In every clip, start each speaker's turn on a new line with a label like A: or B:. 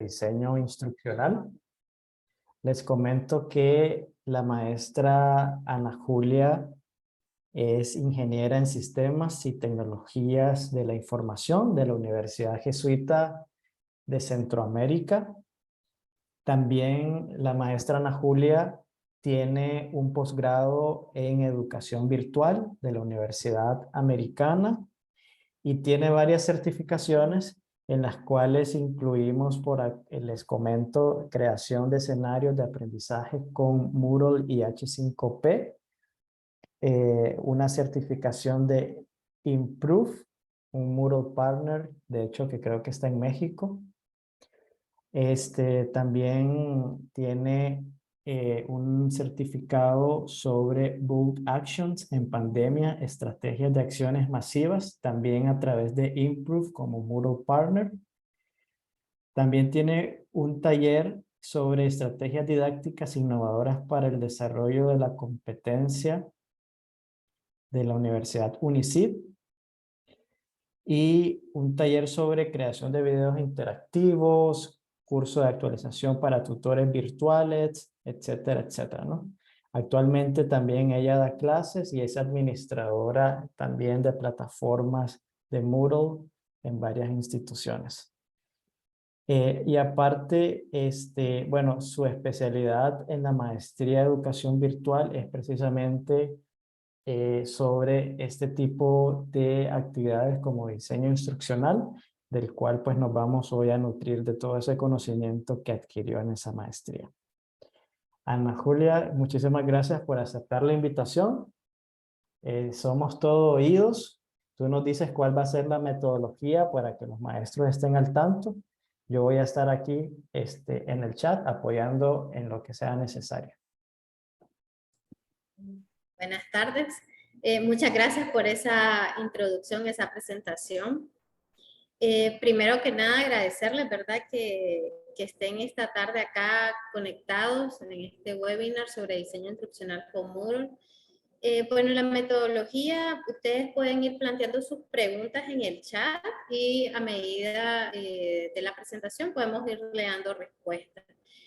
A: diseño instruccional. Les comento que la maestra Ana Julia es ingeniera en sistemas y tecnologías de la información de la Universidad Jesuita de Centroamérica. También la maestra Ana Julia tiene un posgrado en educación virtual de la Universidad Americana y tiene varias certificaciones en las cuales incluimos, les comento, creación de escenarios de aprendizaje con Moodle y H5P, una certificación de Improve, un Moodle Partner, de hecho que creo que está en México. También tiene un certificado sobre Bold Actions en pandemia, estrategias de acciones masivas, también a través de Improve como Moodle Partner. También tiene un taller sobre estrategias didácticas innovadoras para el desarrollo de la competencia de la Universidad UNICID y un taller sobre creación de videos interactivos, curso de actualización para tutores virtuales, etcétera, etcétera, ¿no? Actualmente también ella da clases y es administradora también de plataformas de Moodle en varias instituciones. Y aparte, bueno, su especialidad en la maestría de educación virtual es precisamente sobre este tipo de actividades como diseño instruccional, del cual pues nos vamos hoy a nutrir de todo ese conocimiento que adquirió en esa maestría. Ana Julia, muchísimas gracias por aceptar la invitación. Somos todo oídos. Tú nos dices cuál va a ser la metodología para que los maestros estén al tanto. Yo voy a estar aquí en el chat apoyando en lo que sea necesario.
B: Buenas tardes. Muchas gracias por esa introducción, esa presentación. Primero que nada, agradecerles, ¿verdad?, que estén esta tarde acá conectados en este webinar sobre diseño instruccional con Moodle. Bueno, la metodología, ustedes pueden ir planteando sus preguntas en el chat y a medida de la presentación podemos ir dando respuestas.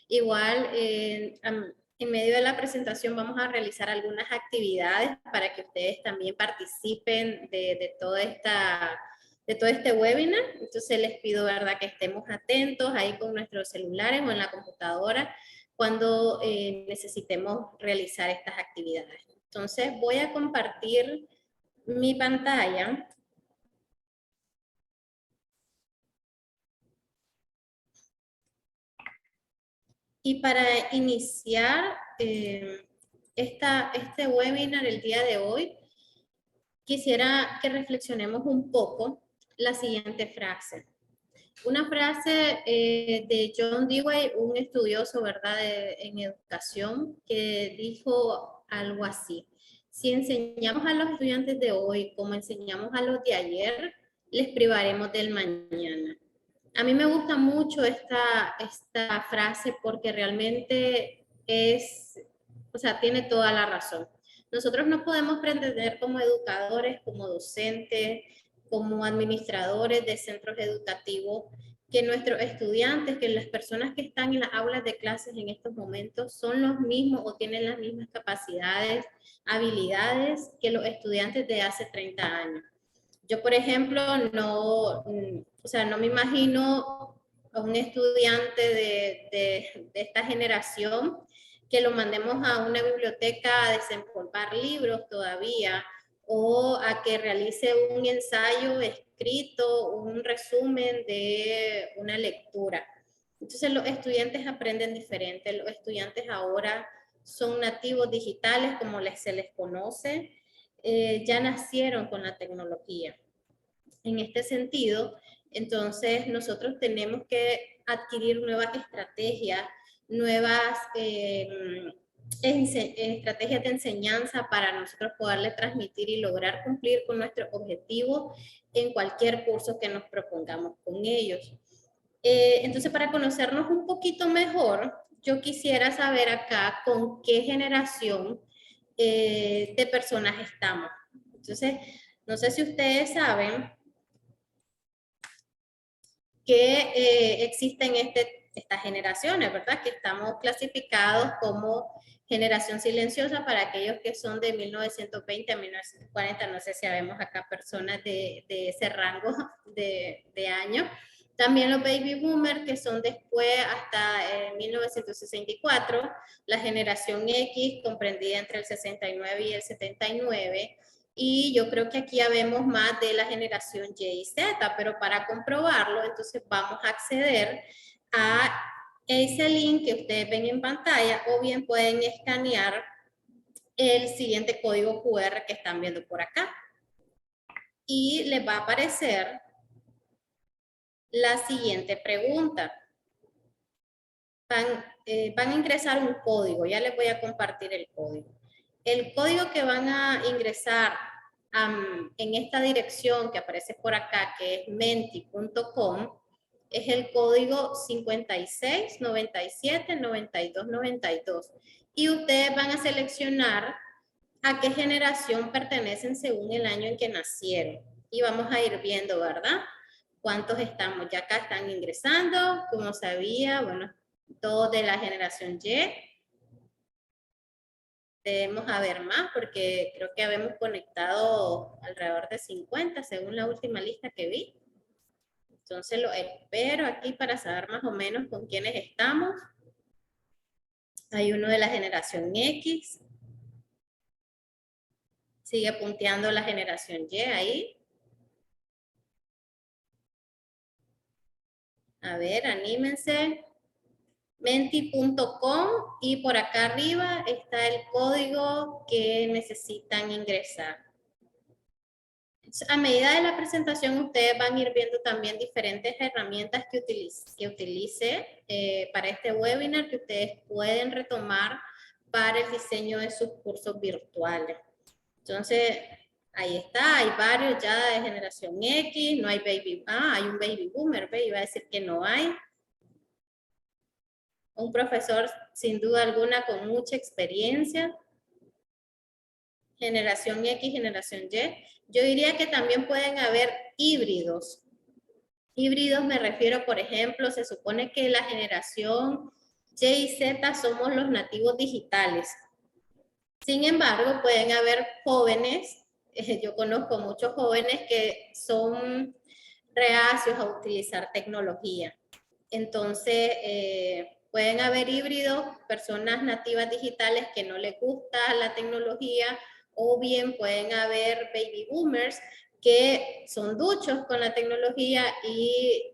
B: Igual, en medio de la presentación vamos a realizar algunas actividades para que ustedes también participen de todo este webinar. Entonces les pido, ¿verdad?, que estemos atentos ahí con nuestros celulares o en la computadora cuando necesitemos realizar estas actividades. Entonces voy a compartir mi pantalla. Y para iniciar este webinar el día de hoy, quisiera que reflexionemos un poco la siguiente frase. Una frase de John Dewey, un estudioso, ¿verdad?, en educación, que dijo algo así: si enseñamos a los estudiantes de hoy como enseñamos a los de ayer, les privaremos del mañana. A mí me gusta mucho esta frase porque realmente tiene toda la razón. Nosotros no podemos pretender como educadores, como docentes, como administradores de centros educativos, que nuestros estudiantes, que las personas que están en las aulas de clases en estos momentos son los mismos o tienen las mismas capacidades, habilidades que los estudiantes de hace 30 años. Yo, por ejemplo, no me imagino a un estudiante de esta generación que lo mandemos a una biblioteca a desempolvar libros todavía, o a que realice un ensayo escrito, un resumen de una lectura. Entonces los estudiantes aprenden diferente. Los estudiantes ahora son nativos digitales, como se les conoce. Ya nacieron con la tecnología. En este sentido, entonces nosotros tenemos que adquirir nuevas estrategias, nuevas estrategias de enseñanza para nosotros poderle transmitir y lograr cumplir con nuestros objetivos en cualquier curso que nos propongamos con ellos. Entonces, para conocernos un poquito mejor, yo quisiera saber acá con qué generación de personas estamos. Entonces, no sé si ustedes saben que existen estas generaciones, ¿verdad? Que estamos clasificados como generación silenciosa para aquellos que son de 1920 a 1940. No sé si sabemos acá personas de ese rango de años. También los baby boomers, que son después hasta 1964, la generación X, comprendida entre el 69 y el 79, y yo creo que aquí ya vemos más de la generación Y y Z, pero para comprobarlo, entonces vamos a acceder a ese link que ustedes ven en pantalla, o bien pueden escanear el siguiente código QR que están viendo por acá. Y les va a aparecer la siguiente pregunta. Van a ingresar un código, ya les voy a compartir el código. El código que van a ingresar en esta dirección que aparece por acá, que es menti.com, es el código 56 97 92 92. Y ustedes van a seleccionar a qué generación pertenecen según el año en que nacieron. Y vamos a ir viendo, ¿verdad? ¿Cuántos estamos? Ya acá están ingresando, como sabía, bueno, todos de la generación Y. Debemos haber más porque creo que habemos conectado alrededor de 50 según la última lista que vi. Entonces lo espero aquí para saber más o menos con quiénes estamos. Hay uno de la generación X. Sigue punteando la generación Y ahí. A ver, anímense. Menti.com, y por acá arriba está el código que necesitan ingresar. A medida de la presentación, ustedes van a ir viendo también diferentes herramientas que utilice para este webinar, que ustedes pueden retomar para el diseño de sus cursos virtuales. Entonces, ahí está, hay varios ya de generación X, no hay hay un baby boomer, iba a decir que no hay. Un profesor, sin duda alguna, con mucha experiencia. Generación X, generación Y. Yo diría que también pueden haber híbridos. Híbridos me refiero, por ejemplo, se supone que la generación Y y Z somos los nativos digitales. Sin embargo, pueden haber jóvenes, yo conozco muchos jóvenes que son reacios a utilizar tecnología. Entonces, pueden haber híbridos, personas nativas digitales que no les gusta la tecnología, o bien pueden haber baby boomers que son duchos con la tecnología y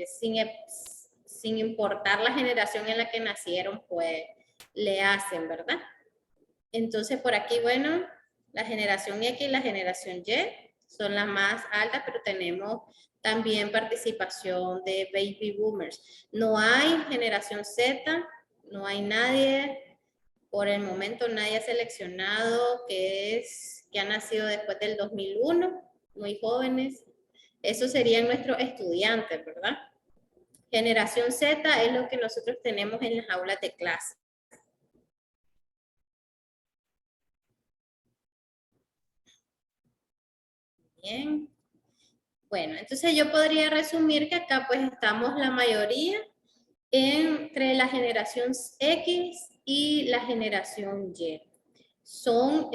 B: sin importar la generación en la que nacieron, pues le hacen, ¿verdad? Entonces, por aquí, bueno, la generación X y la generación Y son las más altas, pero tenemos también participación de baby boomers. No hay generación Z, no hay nadie, por el momento nadie ha seleccionado que ha nacido después del 2001, muy jóvenes. Esos serían nuestros estudiantes, ¿verdad? Generación Z es lo que nosotros tenemos en las aulas de clase. Bien. Bueno, entonces yo podría resumir que acá pues estamos la mayoría entre la generación X y la generación Y. Son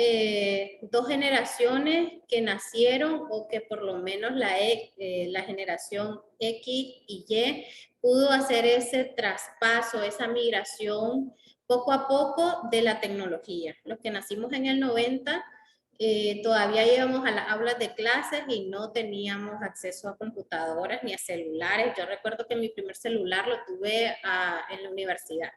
B: dos generaciones que nacieron, o que por lo menos la generación X y Y pudo hacer ese traspaso, esa migración poco a poco de la tecnología. Los que nacimos en el 90, todavía íbamos a las aulas de clases y no teníamos acceso a computadoras ni a celulares. Yo recuerdo que mi primer celular lo tuve en la universidad.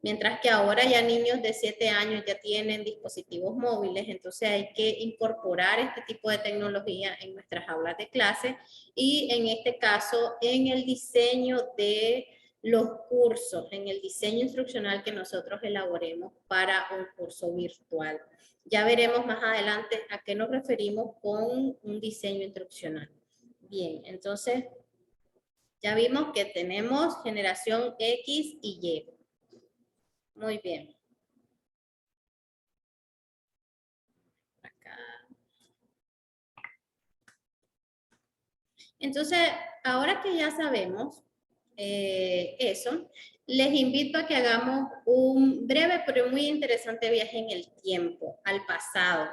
B: Mientras que ahora ya niños de 7 años ya tienen dispositivos móviles, entonces hay que incorporar este tipo de tecnología en nuestras aulas de clase, y en este caso en el diseño de los cursos, en el diseño instruccional que nosotros elaboremos para un curso virtual. Ya veremos más adelante a qué nos referimos con un diseño instruccional. Bien, entonces ya vimos que tenemos generación X y Y. Muy bien. Acá. Entonces, ahora que ya sabemos eso, les invito a que hagamos un breve pero muy interesante viaje en el tiempo, al pasado.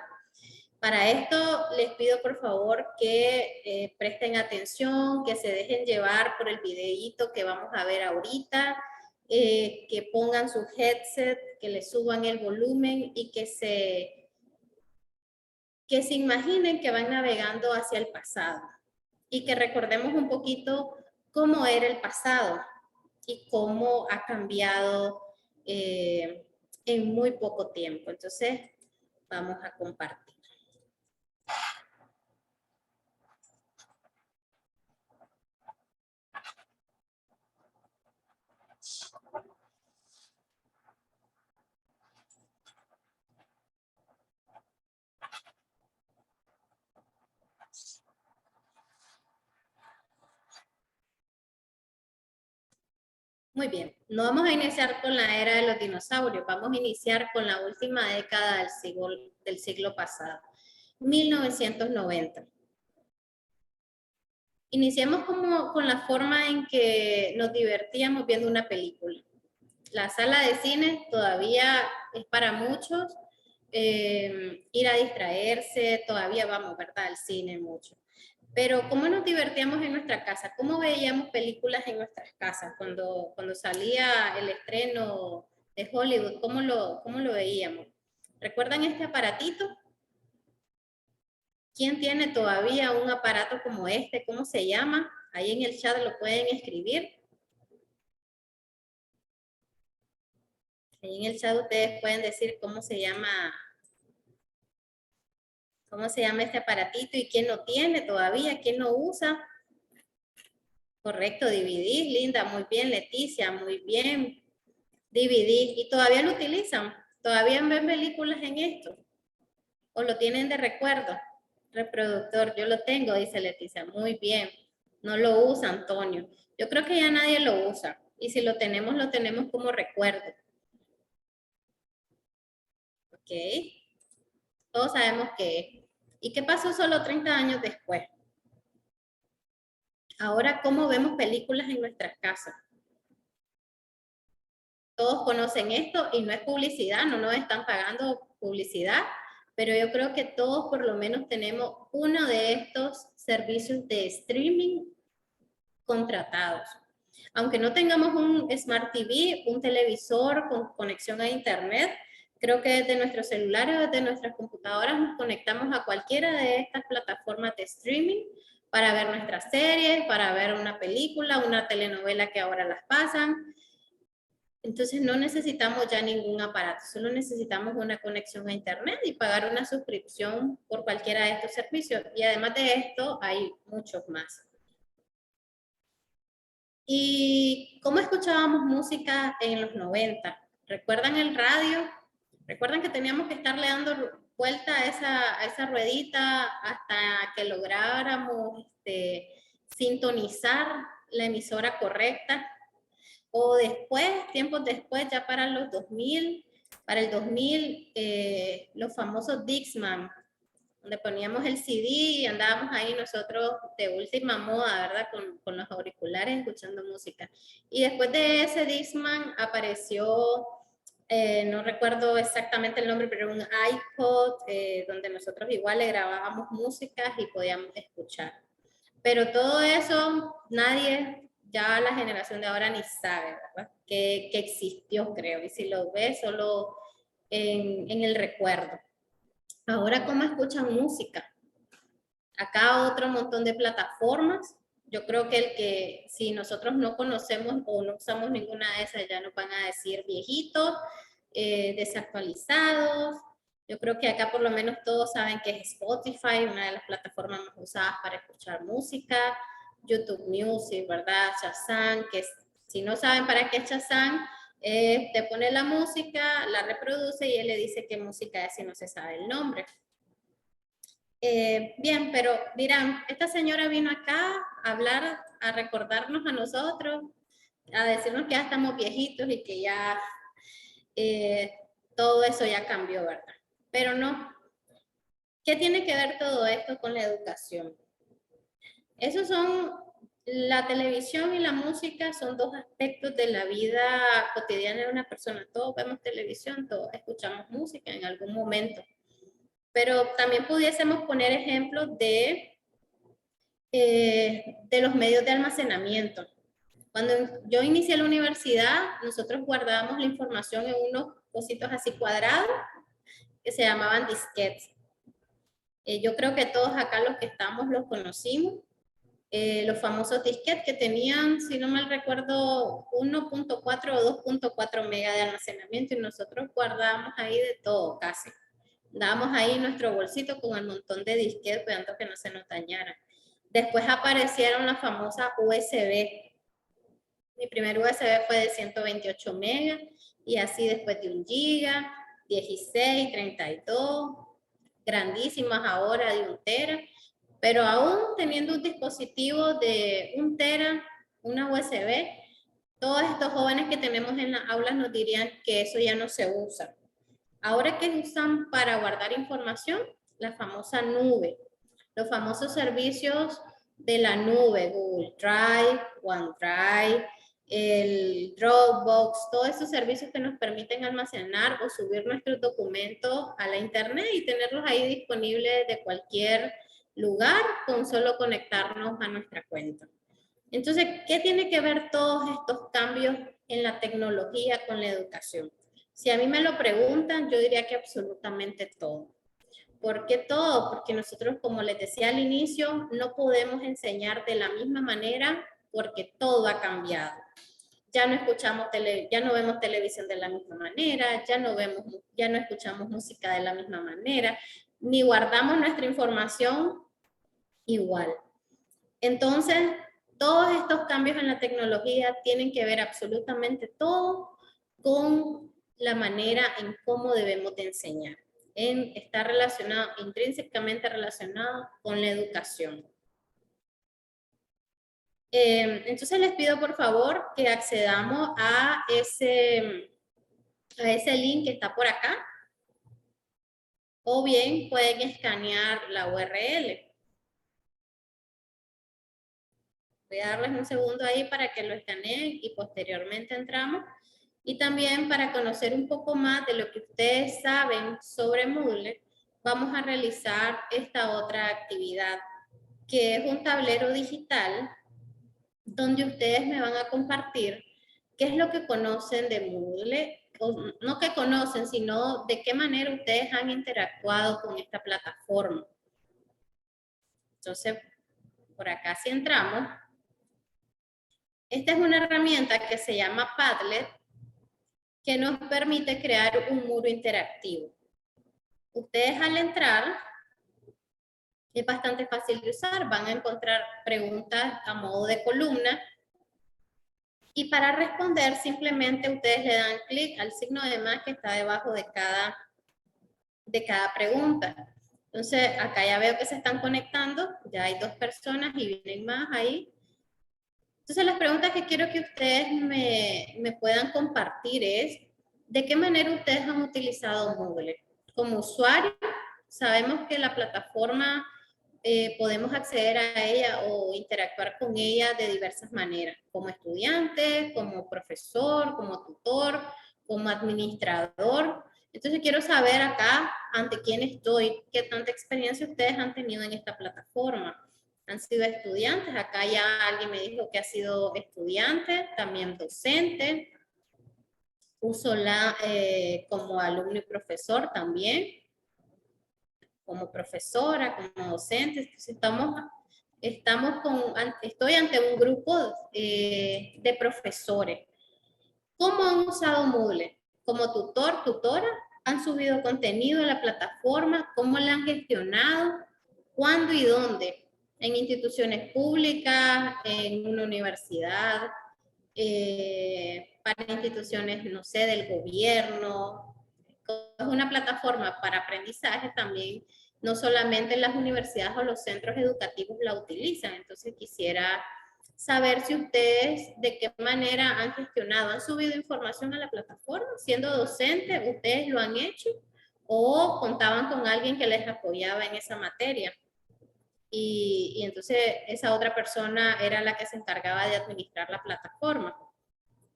B: Para esto les pido por favor que presten atención, que se dejen llevar por el videíto que vamos a ver ahorita, que pongan su headset, que le suban el volumen y que se imaginen que van navegando hacia el pasado y que recordemos un poquito cómo era el pasado y cómo ha cambiado en muy poco tiempo. Entonces, vamos a compartir. Muy bien, no vamos a iniciar con la era de los dinosaurios, vamos a iniciar con la última década del siglo pasado, 1990. Iniciemos con la forma en que nos divertíamos viendo una película. La sala de cine todavía es para muchos ir a distraerse, todavía vamos, ¿verdad? Al cine mucho. Pero ¿cómo nos divertíamos en nuestra casa? ¿Cómo veíamos películas en nuestras casas cuando salía el estreno de Hollywood? ¿Cómo lo veíamos? ¿Recuerdan este aparatito? ¿Quién tiene todavía un aparato como este? ¿Cómo se llama? Ahí en el chat lo pueden escribir. Ahí en el chat ustedes pueden decir cómo se llama este aparatito y quién lo tiene todavía, quién lo usa. Correcto, DVD, Linda, muy bien, Leticia, muy bien. DVD, ¿y todavía lo utilizan? ¿Todavía ven películas en esto? ¿O lo tienen de recuerdo? Reproductor, yo lo tengo, dice Leticia, muy bien. No lo usa Antonio. Yo creo que ya nadie lo usa. Y si lo tenemos como recuerdo. ¿Ok? Todos sabemos qué. ¿Y qué pasó solo 30 años después? Ahora, ¿cómo vemos películas en nuestras casas? Todos conocen esto y no es publicidad, no nos están pagando publicidad, pero yo creo que todos por lo menos tenemos uno de estos servicios de streaming contratados. Aunque no tengamos un Smart TV, un televisor con conexión a internet, creo que desde nuestros celulares, desde nuestras computadoras nos conectamos a cualquiera de estas plataformas de streaming para ver nuestras series, para ver una película, una telenovela que ahora las pasan. Entonces no necesitamos ya ningún aparato, solo necesitamos una conexión a internet y pagar una suscripción por cualquiera de estos servicios. Y además de esto, hay muchos más. ¿Y cómo escuchábamos música en los 90? ¿Recuerdan el radio? ¿Recuerdan que teníamos que estarle dando vuelta a esa ruedita hasta que lográramos sintonizar la emisora correcta? O después, tiempos después, ya para los 2000, para el 2000, los famosos Dixman, donde poníamos el CD y andábamos ahí nosotros de última moda, ¿verdad? Con los auriculares escuchando música. Y después de ese Dixman apareció, no recuerdo exactamente el nombre, pero un iPod, donde nosotros igual le grabábamos músicas y podíamos escuchar. Pero todo eso, nadie, ya la generación de ahora ni sabe, ¿verdad? Que existió, creo. Y si lo ve, solo en el recuerdo. Ahora, ¿cómo escuchan música? Acá otro montón de plataformas. Yo creo que si nosotros no conocemos o no usamos ninguna de esas, ya nos van a decir viejitos, desactualizados. Yo creo que acá por lo menos todos saben que es Spotify, una de las plataformas más usadas para escuchar música, YouTube Music, ¿verdad? Shazam, que si no saben para qué es Shazam, te pone la música, la reproduce y él le dice qué música es si no se sabe el nombre. Bien, pero dirán, esta señora vino acá a hablar, a recordarnos a nosotros, a decirnos que ya estamos viejitos y que ya todo eso ya cambió, ¿verdad? Pero no. ¿Qué tiene que ver todo esto con la educación? Esos son, la televisión y la música son dos aspectos de la vida cotidiana de una persona. Todos vemos televisión, todos escuchamos música en algún momento. Pero también pudiésemos poner ejemplos de los medios de almacenamiento. Cuando yo inicié la universidad, nosotros guardábamos la información en unos cositos así cuadrados que se llamaban disquetes. Yo creo que todos acá los que estamos los conocimos. Los famosos disquetes que tenían, si no mal recuerdo, 1.4 o 2.4 mega de almacenamiento y nosotros guardábamos ahí de todo casi. Dábamos ahí nuestro bolsito con el montón de disquetes, cuidando que no se nos dañaran. Después aparecieron las famosas USB. Mi primer USB fue de 128 megas y así después de 1 giga, 16, 32, grandísimas ahora de 1 tera. Pero aún teniendo un dispositivo de 1 tera, una USB, todos estos jóvenes que tenemos en las aulas nos dirían que eso ya no se usa. Ahora, ¿qué usan para guardar información? La famosa nube. Los famosos servicios de la nube, Google Drive, OneDrive, el Dropbox, todos esos servicios que nos permiten almacenar o subir nuestros documentos a la internet y tenerlos ahí disponibles de cualquier lugar con solo conectarnos a nuestra cuenta. Entonces, ¿qué tiene que ver todos estos cambios en la tecnología con la educación? Si a mí me lo preguntan, yo diría que absolutamente todo. ¿Por qué todo? Porque nosotros, como les decía al inicio, no podemos enseñar de la misma manera porque todo ha cambiado. Ya no escuchamos ya no vemos televisión de la misma manera, ya no escuchamos música de la misma manera, ni guardamos nuestra información igual. Entonces, todos estos cambios en la tecnología tienen que ver absolutamente todo con la manera en cómo debemos de enseñar. Está relacionado, intrínsecamente relacionado con la educación. Entonces les pido por favor que accedamos a ese link que está por acá. O bien pueden escanear la URL. Voy a darles un segundo ahí para que lo escaneen y posteriormente entramos. Y también para conocer un poco más de lo que ustedes saben sobre Moodle, vamos a realizar esta otra actividad, que es un tablero digital donde ustedes me van a compartir qué es lo que conocen de Moodle, o no que conocen, sino de qué manera ustedes han interactuado con esta plataforma. Entonces, por acá si entramos, esta es una herramienta que se llama Padlet, que nos permite crear un muro interactivo. Ustedes al entrar, es bastante fácil de usar, van a encontrar preguntas a modo de columna y para responder simplemente ustedes le dan clic al signo de más que está debajo de cada pregunta. Entonces acá ya veo que se están conectando, ya hay 2 personas y vienen más ahí. Entonces las preguntas que quiero que ustedes me puedan compartir es, ¿de qué manera ustedes han utilizado Moodle? Como usuario, sabemos que la plataforma podemos acceder a ella o interactuar con ella de diversas maneras, como estudiante, como profesor, como tutor, como administrador. Entonces quiero saber acá ante quién estoy, qué tanta experiencia ustedes han tenido en esta plataforma. Han sido estudiantes, acá ya alguien me dijo que ha sido estudiante, también docente, uso como alumno y profesor también, como profesora, como docente. Entonces estoy ante un grupo de profesores. ¿Cómo han usado Moodle? Como tutor, tutora, han subido contenido a la plataforma, cómo la han gestionado, cuándo y dónde. En instituciones públicas, en una universidad, para instituciones, no sé, del gobierno. Es una plataforma para aprendizaje también, no solamente las universidades o los centros educativos la utilizan. Entonces quisiera saber si ustedes de qué manera han gestionado, han subido información a la plataforma, siendo docente, ustedes lo han hecho o contaban con alguien que les apoyaba en esa materia. y entonces esa otra persona era la que se encargaba de administrar la plataforma.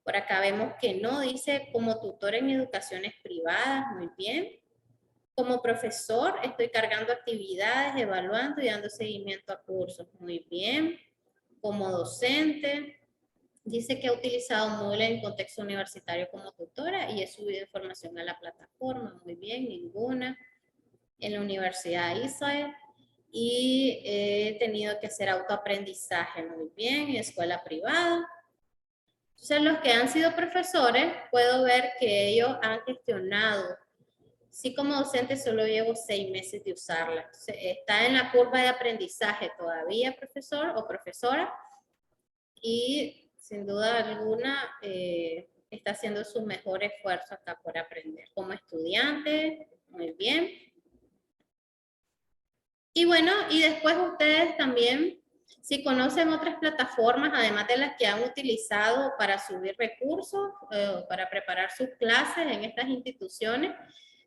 B: Por acá vemos que no, dice como tutor en educaciones privadas, muy bien. Como profesor estoy cargando actividades, evaluando y dando seguimiento a cursos, muy bien. Como docente, dice que ha utilizado Moodle en contexto universitario como tutora y he subido información a la plataforma, muy bien, ninguna. En la Universidad de Israel y he tenido que hacer autoaprendizaje, muy bien, en escuela privada. Entonces, los que han sido profesores, puedo ver que ellos han gestionado. Sí, como docente solo llevo 6 meses de usarla. Entonces, está en la curva de aprendizaje todavía, profesor o profesora, y sin duda alguna está haciendo su mejor esfuerzo acá por aprender. Como estudiante, muy bien. Y bueno, y después ustedes también, si conocen otras plataformas, además de las que han utilizado para subir recursos, para preparar sus clases en estas instituciones,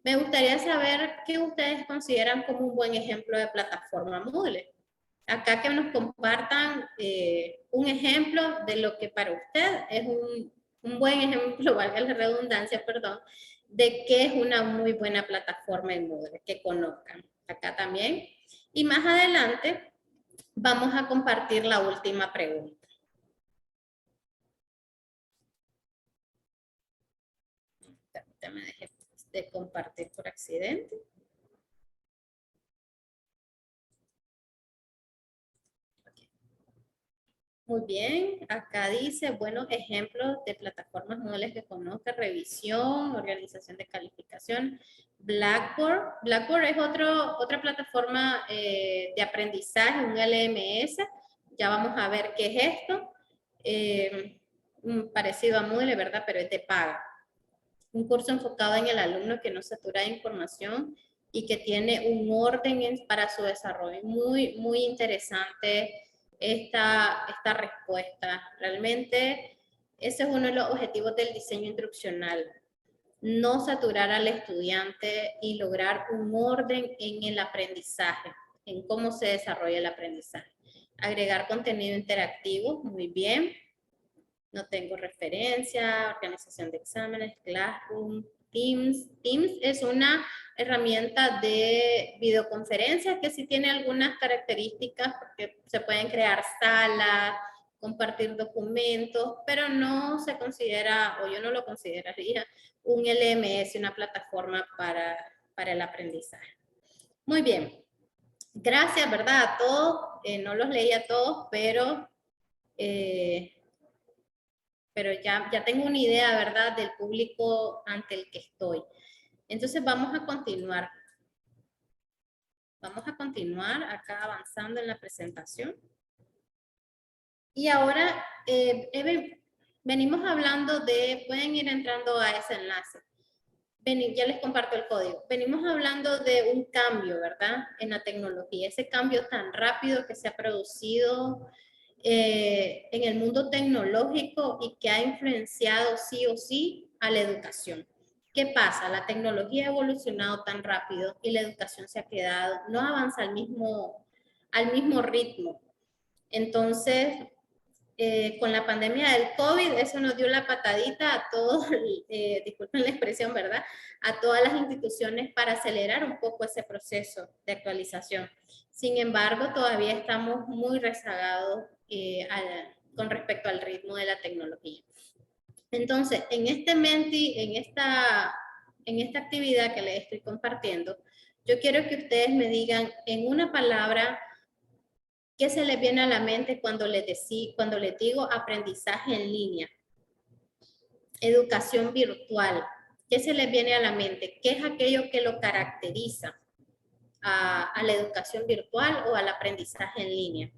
B: me gustaría saber qué ustedes consideran como un buen ejemplo de plataforma Moodle. Acá que nos compartan un ejemplo de lo que para usted es un buen ejemplo, valga la redundancia, perdón, de qué es una muy buena plataforma en Moodle, que conozcan. Acá también. Y más adelante vamos a compartir la última pregunta. Permítame, dejé de compartir por accidente. Muy bien, acá dice, buenos ejemplos de plataformas Moodle que conozca, revisión, organización de calificación, Blackboard. Blackboard es otra plataforma de aprendizaje, un LMS. Ya vamos a ver qué es esto. Parecido a Moodle, ¿verdad? Pero es de paga. Un curso enfocado en el alumno que no satura de información y que tiene un orden para su desarrollo. Muy, muy interesante esta respuesta. Realmente ese es uno de los objetivos del diseño instruccional. No saturar al estudiante y lograr un orden en el aprendizaje, en cómo se desarrolla el aprendizaje. Agregar contenido interactivo, muy bien. No tengo referencia, organización de exámenes, Classroom, Teams. Teams es una herramienta de videoconferencia que sí tiene algunas características porque se pueden crear salas, compartir documentos, pero no se considera, o yo no lo consideraría, un LMS, una plataforma para el aprendizaje. Muy bien. Gracias, ¿verdad? A todos. No los leí a todos, pero ya tengo una idea, ¿verdad?, del público ante el que estoy. Entonces vamos a continuar. Vamos a continuar acá avanzando en la presentación. Y ahora venimos hablando de, pueden ir entrando a ese enlace. Ya les comparto el código. Venimos hablando de un cambio, ¿verdad?, en la tecnología. Ese cambio tan rápido que se ha producido en el mundo tecnológico y que ha influenciado sí o sí a la educación. ¿Qué pasa? La tecnología ha evolucionado tan rápido y la educación se ha quedado, no avanza al mismo ritmo. Entonces, con la pandemia del COVID, eso nos dio la patadita a todos, disculpen la expresión, ¿verdad?, a todas las instituciones para acelerar un poco ese proceso de actualización. Sin embargo, todavía estamos muy rezagados con respecto al ritmo de la tecnología. Entonces, en esta actividad que les estoy compartiendo, yo quiero que ustedes me digan en una palabra ¿qué se les viene a la mente cuando les digo aprendizaje en línea? Educación virtual. ¿Qué se les viene a la mente? ¿Qué es aquello que lo caracteriza a la educación virtual o al aprendizaje en línea?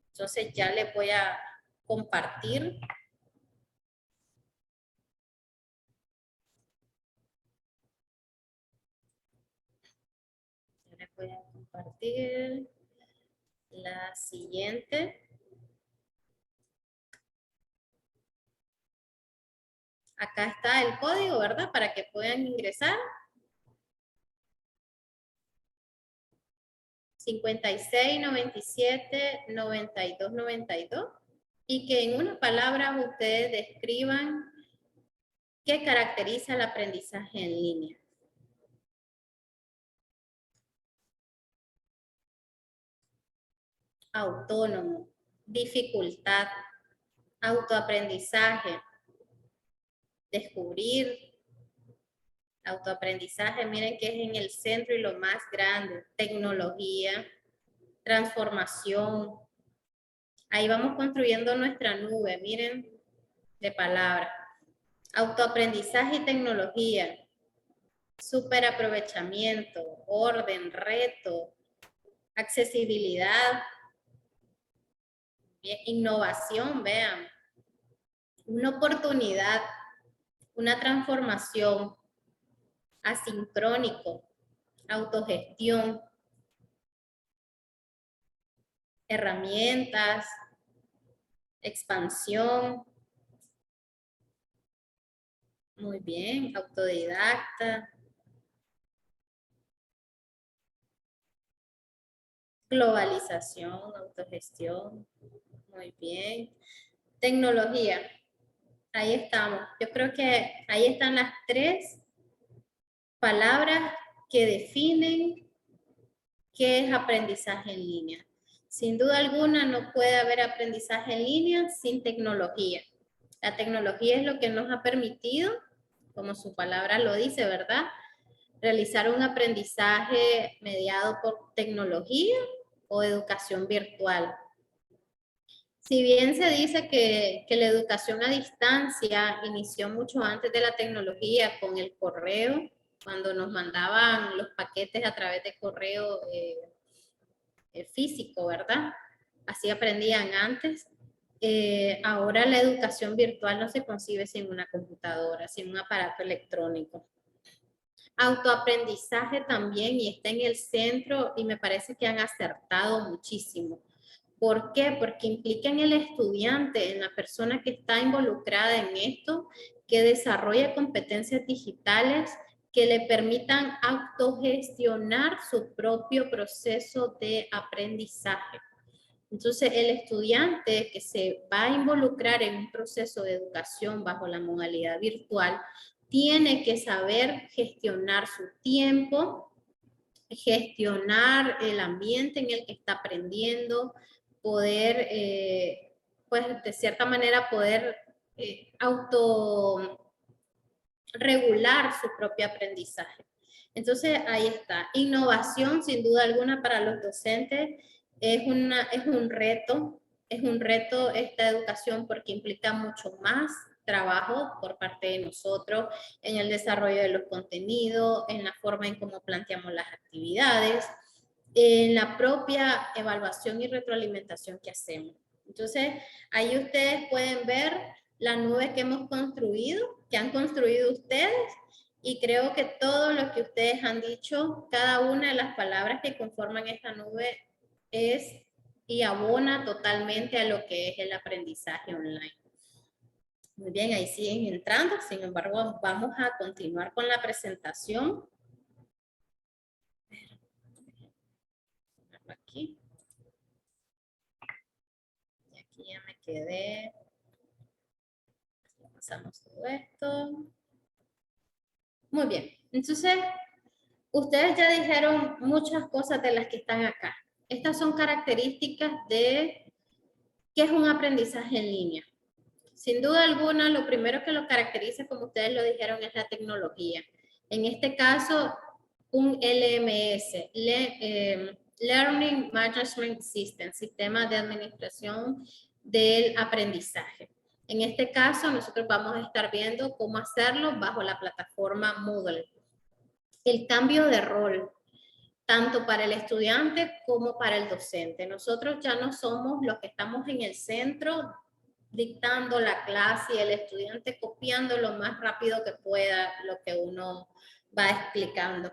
B: Entonces ya les voy a compartir. Ya les voy a compartir la siguiente. Acá está el código, ¿verdad?, para que puedan ingresar. 56, 97, 92, 92. Y que en una palabra ustedes describan qué caracteriza el aprendizaje en línea. Autónomo, dificultad, autoaprendizaje, descubrir, autoaprendizaje, miren que es en el centro y lo más grande, tecnología, transformación. Ahí vamos construyendo nuestra nube, miren, de palabras. Autoaprendizaje y tecnología, superaprovechamiento, orden, reto, accesibilidad, innovación, vean, una oportunidad, una transformación, asincrónico, autogestión, herramientas, expansión, muy bien, autodidacta, globalización, autogestión, muy bien, tecnología, ahí estamos. Yo creo que ahí están las tres palabras que definen qué es aprendizaje en línea. Sin duda alguna no puede haber aprendizaje en línea sin tecnología. La tecnología es lo que nos ha permitido, como su palabra lo dice, ¿verdad?, realizar un aprendizaje mediado por tecnología o educación virtual. Si bien se dice que la educación a distancia inició mucho antes de la tecnología con el correo, cuando nos mandaban los paquetes a través de correo físico, ¿verdad? Así aprendían antes. Ahora la educación virtual no se concibe sin una computadora, sin un aparato electrónico. Autoaprendizaje también, y está en el centro, y me parece que han acertado muchísimo. ¿Por qué? Porque implica en el estudiante, en la persona que está involucrada en esto, que desarrolle competencias digitales que le permitan autogestionar su propio proceso de aprendizaje. Entonces, el estudiante que se va a involucrar en un proceso de educación bajo la modalidad virtual tiene que saber gestionar su tiempo, gestionar el ambiente en el que está aprendiendo, poder, pues de cierta manera, poder autorregular su propio aprendizaje. Entonces, ahí está. Innovación, sin duda alguna, para los docentes es un reto esta educación porque implica mucho más trabajo por parte de nosotros en el desarrollo de los contenidos, en la forma en cómo planteamos las actividades, en la propia evaluación y retroalimentación que hacemos. Entonces, ahí ustedes pueden ver la nube que hemos construido, que han construido ustedes, y creo que todo lo que ustedes han dicho, cada una de las palabras que conforman esta nube es y abona totalmente a lo que es el aprendizaje online. Muy bien, ahí siguen entrando, sin embargo, vamos a continuar con la presentación. Aquí. Y aquí ya me quedé. Pasamos todo esto. Muy bien, entonces, ustedes ya dijeron muchas cosas de las que están acá. Estas son características de qué es un aprendizaje en línea. Sin duda alguna, lo primero que lo caracteriza, como ustedes lo dijeron, es la tecnología. En este caso, un LMS, Learning Management System, sistema de administración del aprendizaje. En este caso, nosotros vamos a estar viendo cómo hacerlo bajo la plataforma Moodle. El cambio de rol, tanto para el estudiante como para el docente. Nosotros ya no somos los que estamos en el centro dictando la clase y el estudiante copiando lo más rápido que pueda lo que uno va explicando.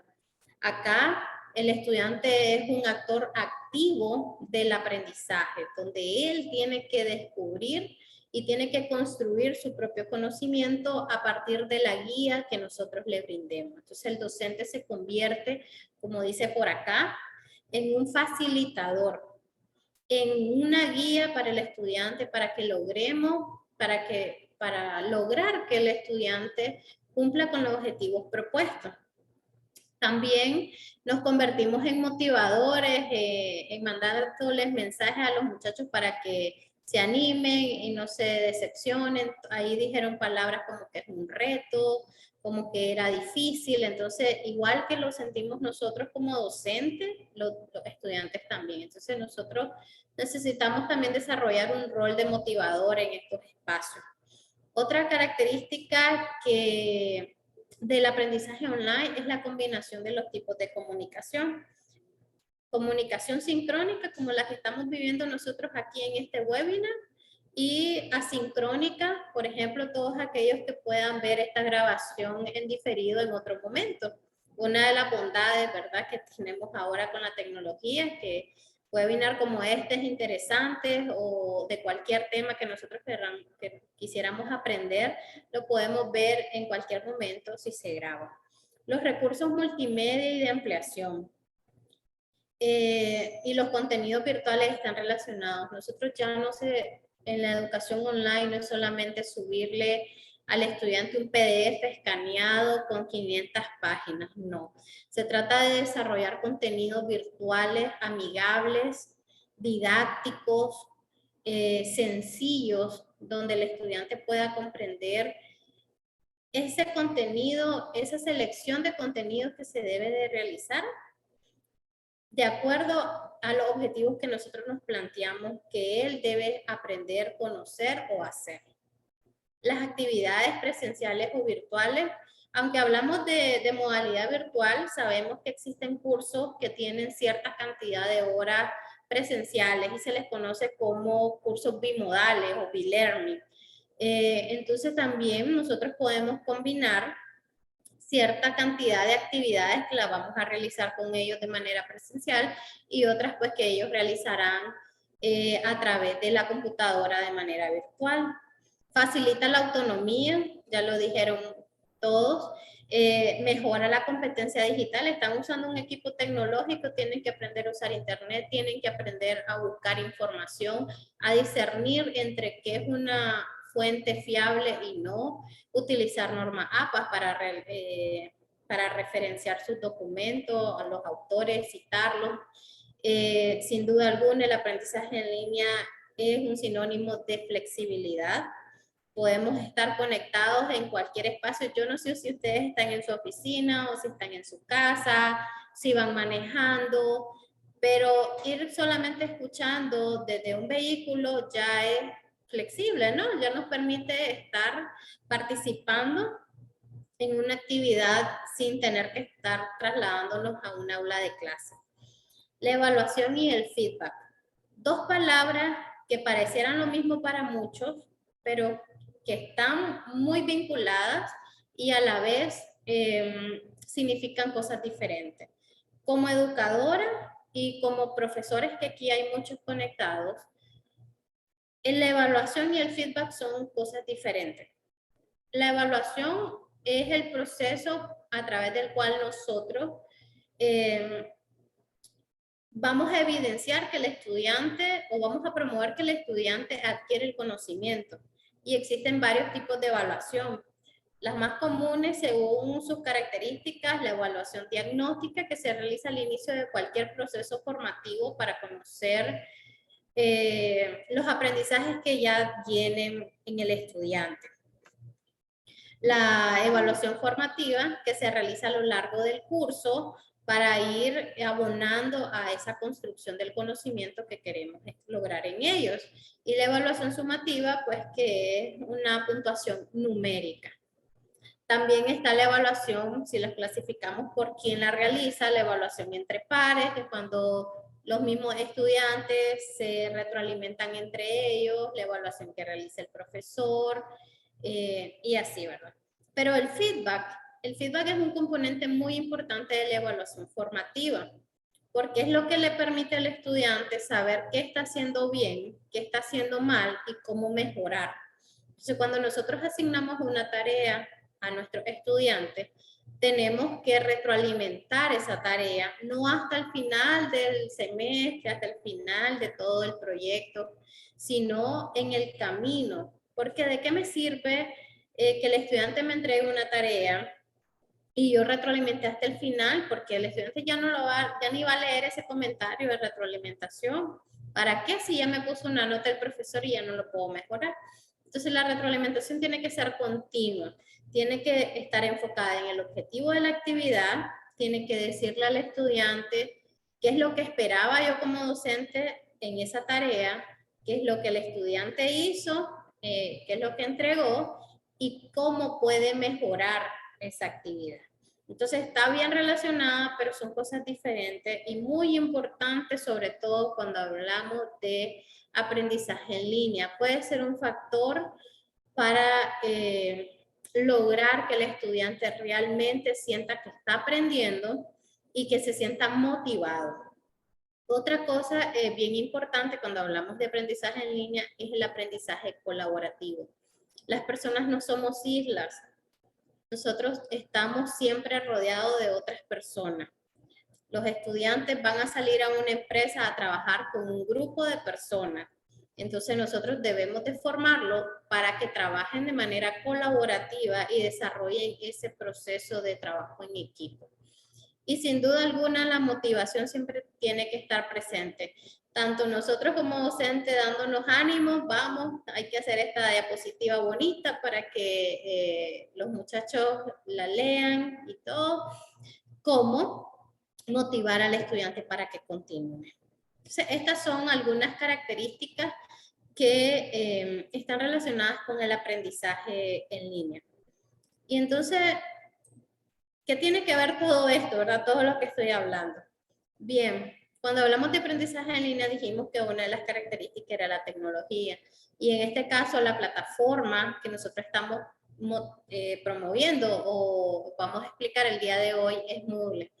B: Acá el estudiante es un actor activo del aprendizaje, donde él tiene que descubrir y tiene que construir su propio conocimiento a partir de la guía que nosotros le brindemos. Entonces el docente se convierte, como dice por acá, en un facilitador, en una guía para el estudiante, para que logremos, para lograr que el estudiante cumpla con los objetivos propuestos. También nos convertimos en motivadores, en mandándoles mensajes a los muchachos para que se animen y no se decepcionen. Ahí dijeron palabras como que es un reto, como que era difícil. Entonces, igual que lo sentimos nosotros como docentes, los estudiantes también. Entonces, nosotros necesitamos también desarrollar un rol de motivador en estos espacios. Otra característica del aprendizaje online es la combinación de los tipos de comunicación. Comunicación sincrónica, como la que estamos viviendo nosotros aquí en este webinar, y asincrónica, por ejemplo, todos aquellos que puedan ver esta grabación en diferido en otro momento. Una de las bondades, ¿verdad?, que tenemos ahora con la tecnología es que webinar como este es interesante, o de cualquier tema que nosotros quisiéramos aprender, lo podemos ver en cualquier momento si se graba. Los recursos multimedia y de ampliación. Y los contenidos virtuales están relacionados. Nosotros ya no sé, en la educación online no es solamente subirle al estudiante un PDF escaneado con 500 páginas, no. Se trata de desarrollar contenidos virtuales, amigables, didácticos, sencillos, donde el estudiante pueda comprender ese contenido, esa selección de contenidos que se debe de realizar de acuerdo a los objetivos que nosotros nos planteamos que él debe aprender, conocer o hacer. Las actividades presenciales o virtuales, aunque hablamos de modalidad virtual, sabemos que existen cursos que tienen cierta cantidad de horas presenciales y se les conoce como cursos bimodales o bilearning. Entonces también nosotros podemos combinar cierta cantidad de actividades que las vamos a realizar con ellos de manera presencial y otras pues que ellos realizarán a través de la computadora de manera virtual. Facilita la autonomía, ya lo dijeron todos, mejora la competencia digital, están usando un equipo tecnológico, tienen que aprender a usar internet, tienen que aprender a buscar información, a discernir entre qué es una fuente fiable y no, utilizar normas APA para referenciar sus documentos, a los autores, citarlos. Sin duda alguna, el aprendizaje en línea es un sinónimo de flexibilidad. Podemos estar conectados en cualquier espacio. Yo no sé si ustedes están en su oficina o si están en su casa, si van manejando, pero ir solamente escuchando desde un vehículo ya es flexible, ¿no? Ya nos permite estar participando en una actividad sin tener que estar trasladándonos a un aula de clase. La evaluación y el feedback. Dos palabras que parecieran lo mismo para muchos, pero que están muy vinculadas y a la vez significan cosas diferentes. Como educadora y como profesores, que aquí hay muchos conectados, la evaluación y el feedback son cosas diferentes. La evaluación es el proceso a través del cual nosotros vamos a evidenciar que el estudiante, o vamos a promover que el estudiante adquiere el conocimiento. Y existen varios tipos de evaluación. Las más comunes, según sus características, la evaluación diagnóstica, que se realiza al inicio de cualquier proceso formativo para conocer los aprendizajes que ya vienen en el estudiante. La evaluación formativa, que se realiza a lo largo del curso para ir abonando a esa construcción del conocimiento que queremos lograr en ellos. Y la evaluación sumativa, pues que es una puntuación numérica. También está la evaluación, si la clasificamos por quién la realiza, la evaluación entre pares, que es cuando los mismos estudiantes se retroalimentan entre ellos, la evaluación que realiza el profesor, y así, ¿verdad? Pero el feedback es un componente muy importante de la evaluación formativa, porque es lo que le permite al estudiante saber qué está haciendo bien, qué está haciendo mal y cómo mejorar. Entonces, cuando nosotros asignamos una tarea a nuestros estudiantes, tenemos que retroalimentar esa tarea, no hasta el final del semestre, hasta el final de todo el proyecto, sino en el camino. Porque ¿de qué me sirve que el estudiante me entregue una tarea y yo retroalimenté hasta el final? Porque el estudiante ya ni va a leer ese comentario de retroalimentación. ¿Para qué si ya me puso una nota el profesor y ya no lo puedo mejorar? Entonces la retroalimentación tiene que ser continua, tiene que estar enfocada en el objetivo de la actividad, tiene que decirle al estudiante qué es lo que esperaba yo como docente en esa tarea, qué es lo que el estudiante hizo, qué es lo que entregó y cómo puede mejorar esa actividad. Entonces está bien relacionada, pero son cosas diferentes y muy importantes, sobre todo cuando hablamos de aprendizaje en línea. Puede ser un factor para lograr que el estudiante realmente sienta que está aprendiendo y que se sienta motivado. Otra cosa bien importante cuando hablamos de aprendizaje en línea es el aprendizaje colaborativo. Las personas no somos islas. Nosotros estamos siempre rodeados de otras personas. Los estudiantes van a salir a una empresa a trabajar con un grupo de personas. Entonces nosotros debemos de formarlo para que trabajen de manera colaborativa y desarrollen ese proceso de trabajo en equipo. Y sin duda alguna la motivación siempre tiene que estar presente. Tanto nosotros como docentes dándonos ánimos, vamos, hay que hacer esta diapositiva bonita para que los muchachos la lean y todo, como motivar al estudiante para que continúe. Entonces, estas son algunas características que están relacionadas con el aprendizaje en línea. Y entonces, ¿qué tiene que ver todo esto, verdad? Todo lo que estoy hablando. Bien, cuando hablamos de aprendizaje en línea dijimos que una de las características era la tecnología. Y en este caso, la plataforma que nosotros estamos promoviendo o vamos a explicar el día de hoy es Moodle.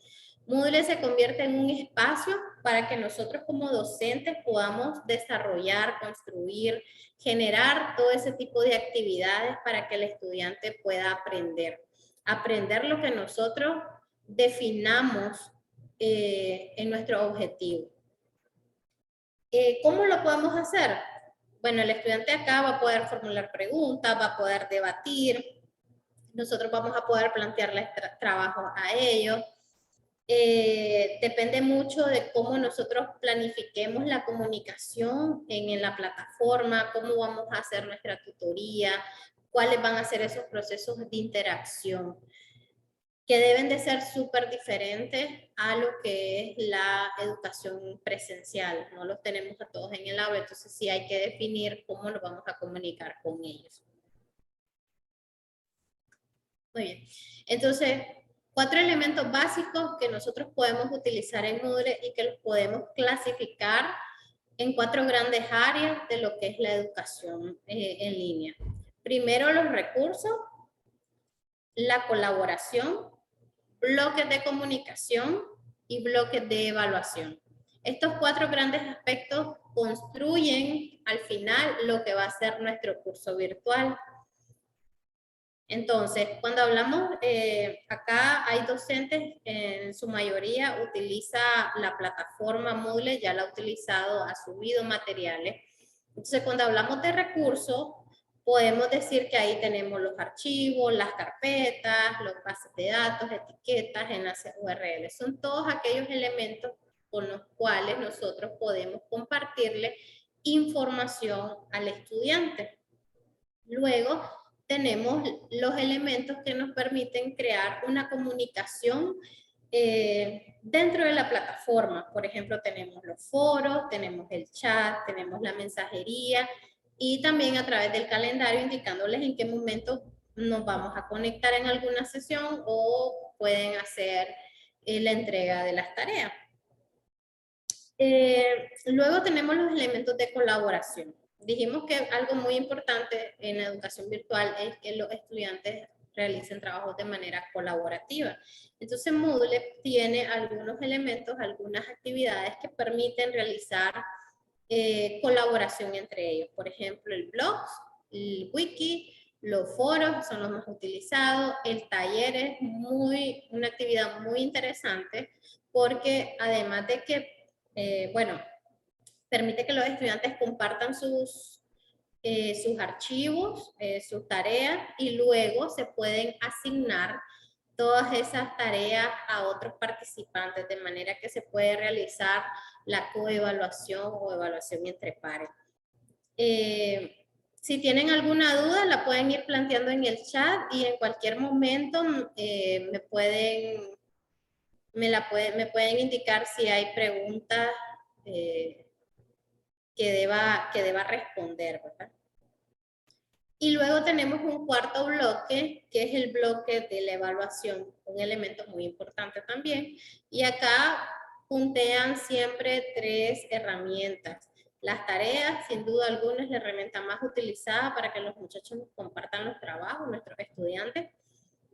B: Moodle se convierte en un espacio para que nosotros como docentes podamos desarrollar, construir, generar todo ese tipo de actividades para que el estudiante pueda aprender. Aprender lo que nosotros definamos en nuestro objetivo. ¿Cómo lo podemos hacer? Bueno, el estudiante acá va a poder formular preguntas, va a poder debatir, nosotros vamos a poder plantearles trabajos a ellos. Depende mucho de cómo nosotros planifiquemos la comunicación en la plataforma, cómo vamos a hacer nuestra tutoría, cuáles van a ser esos procesos de interacción, que deben de ser súper diferentes a lo que es la educación presencial. No los tenemos a todos en el aula, entonces sí hay que definir cómo nos vamos a comunicar con ellos. Muy bien. Entonces, 4 elementos básicos que nosotros podemos utilizar en Moodle y que los podemos clasificar en 4 grandes áreas de lo que es la educación en línea. Primero, los recursos, la colaboración, bloques de comunicación y bloques de evaluación. Estos 4 grandes aspectos construyen al final lo que va a ser nuestro curso virtual. Entonces, cuando hablamos, acá hay docentes, en su mayoría utiliza la plataforma Moodle, ya la ha utilizado, ha subido materiales. Entonces, cuando hablamos de recursos, podemos decir que ahí tenemos los archivos, las carpetas, los bases de datos, etiquetas, enlaces URL. Son todos aquellos elementos con los cuales nosotros podemos compartirle información al estudiante. Luego, tenemos los elementos que nos permiten crear una comunicación dentro de la plataforma. Por ejemplo, tenemos los foros, tenemos el chat, tenemos la mensajería y también a través del calendario indicándoles en qué momento nos vamos a conectar en alguna sesión o pueden hacer la entrega de las tareas. Luego tenemos los elementos de colaboración. Dijimos que algo muy importante en la educación virtual es que los estudiantes realicen trabajos de manera colaborativa. Entonces Moodle tiene algunos elementos, algunas actividades que permiten realizar colaboración entre ellos. Por ejemplo, el blog, el wiki, Los foros son los más utilizados. El taller es una actividad muy interesante porque además de que, bueno, permite que los estudiantes compartan sus archivos, sus tareas, y luego se pueden asignar todas esas tareas a otros participantes, de manera que se puede realizar la coevaluación o evaluación entre pares. Si tienen alguna duda, la pueden ir planteando en el chat y en cualquier momento me pueden indicar si hay preguntas que deba responder, ¿verdad? Y luego tenemos un cuarto bloque, que es el bloque de la evaluación, un elemento muy importante también. Y acá puntean siempre 3 herramientas. Las tareas, sin duda alguna, es la herramienta más utilizada para que los muchachos compartan los trabajos, nuestros estudiantes.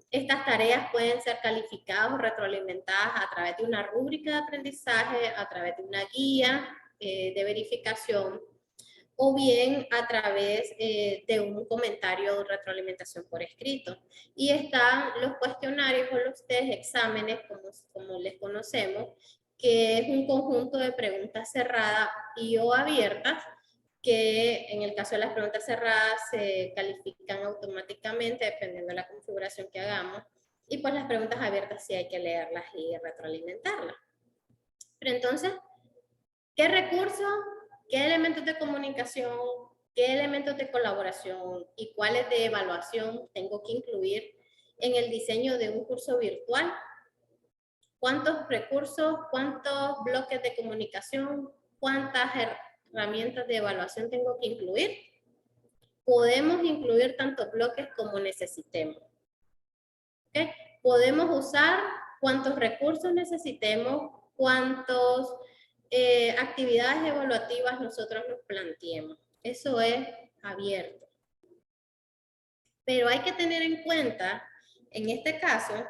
B: Estas tareas pueden ser calificadas o retroalimentadas a través de una rúbrica de aprendizaje, a través de una guía de verificación, o bien a través de un comentario o retroalimentación por escrito. Y están los cuestionarios o los test, exámenes, como les conocemos, que es un conjunto de preguntas cerradas y o abiertas, que en el caso de las preguntas cerradas se califican automáticamente dependiendo de la configuración que hagamos, y pues las preguntas abiertas sí hay que leerlas y retroalimentarlas. Pero entonces, ¿qué recursos, qué elementos de comunicación, qué elementos de colaboración y cuáles de evaluación tengo que incluir en el diseño de un curso virtual? ¿Cuántos recursos, cuántos bloques de comunicación, cuántas herramientas de evaluación tengo que incluir? Podemos incluir tantos bloques como necesitemos. ¿Okay? Podemos usar cuántos recursos necesitemos, cuántas actividades evaluativas nosotros nos planteemos. Eso es abierto. Pero hay que tener en cuenta, en este caso,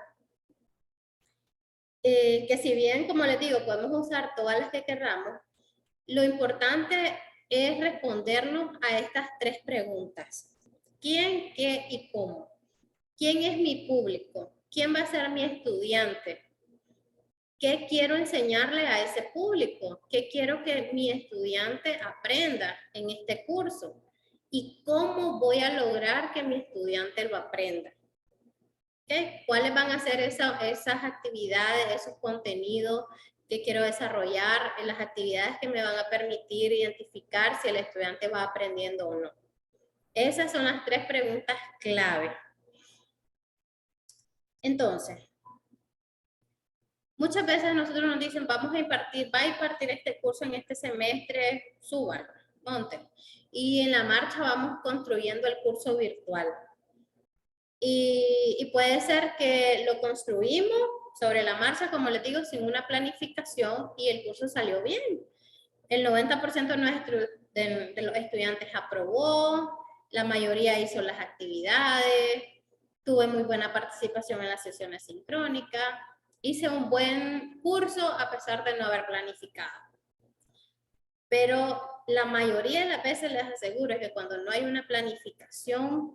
B: que si bien, como les digo, podemos usar todas las que queramos, lo importante es respondernos a estas 3 preguntas. ¿Quién, qué y cómo? ¿Quién es mi público? ¿Quién va a ser mi estudiante? ¿Qué quiero enseñarle a ese público? ¿Qué quiero que mi estudiante aprenda en este curso? ¿Y cómo voy a lograr que mi estudiante lo aprenda? ¿Okay? ¿Cuáles van a ser esas actividades, esos contenidos que quiero desarrollar, en las actividades que me van a permitir identificar si el estudiante va aprendiendo o no? Esas son las 3 preguntas clave. Entonces, muchas veces nosotros nos dicen, va a impartir este curso en este semestre, súbalo, monten. Y en la marcha vamos construyendo el curso virtual. Y puede ser que lo construimos sobre la marcha, como les digo, sin una planificación, y el curso salió bien. El 90% de los estudiantes aprobó, la mayoría hizo las actividades, tuve muy buena participación en las sesiones sincrónicas, hice un buen curso a pesar de no haber planificado. Pero la mayoría de las veces les aseguro que cuando no hay una planificación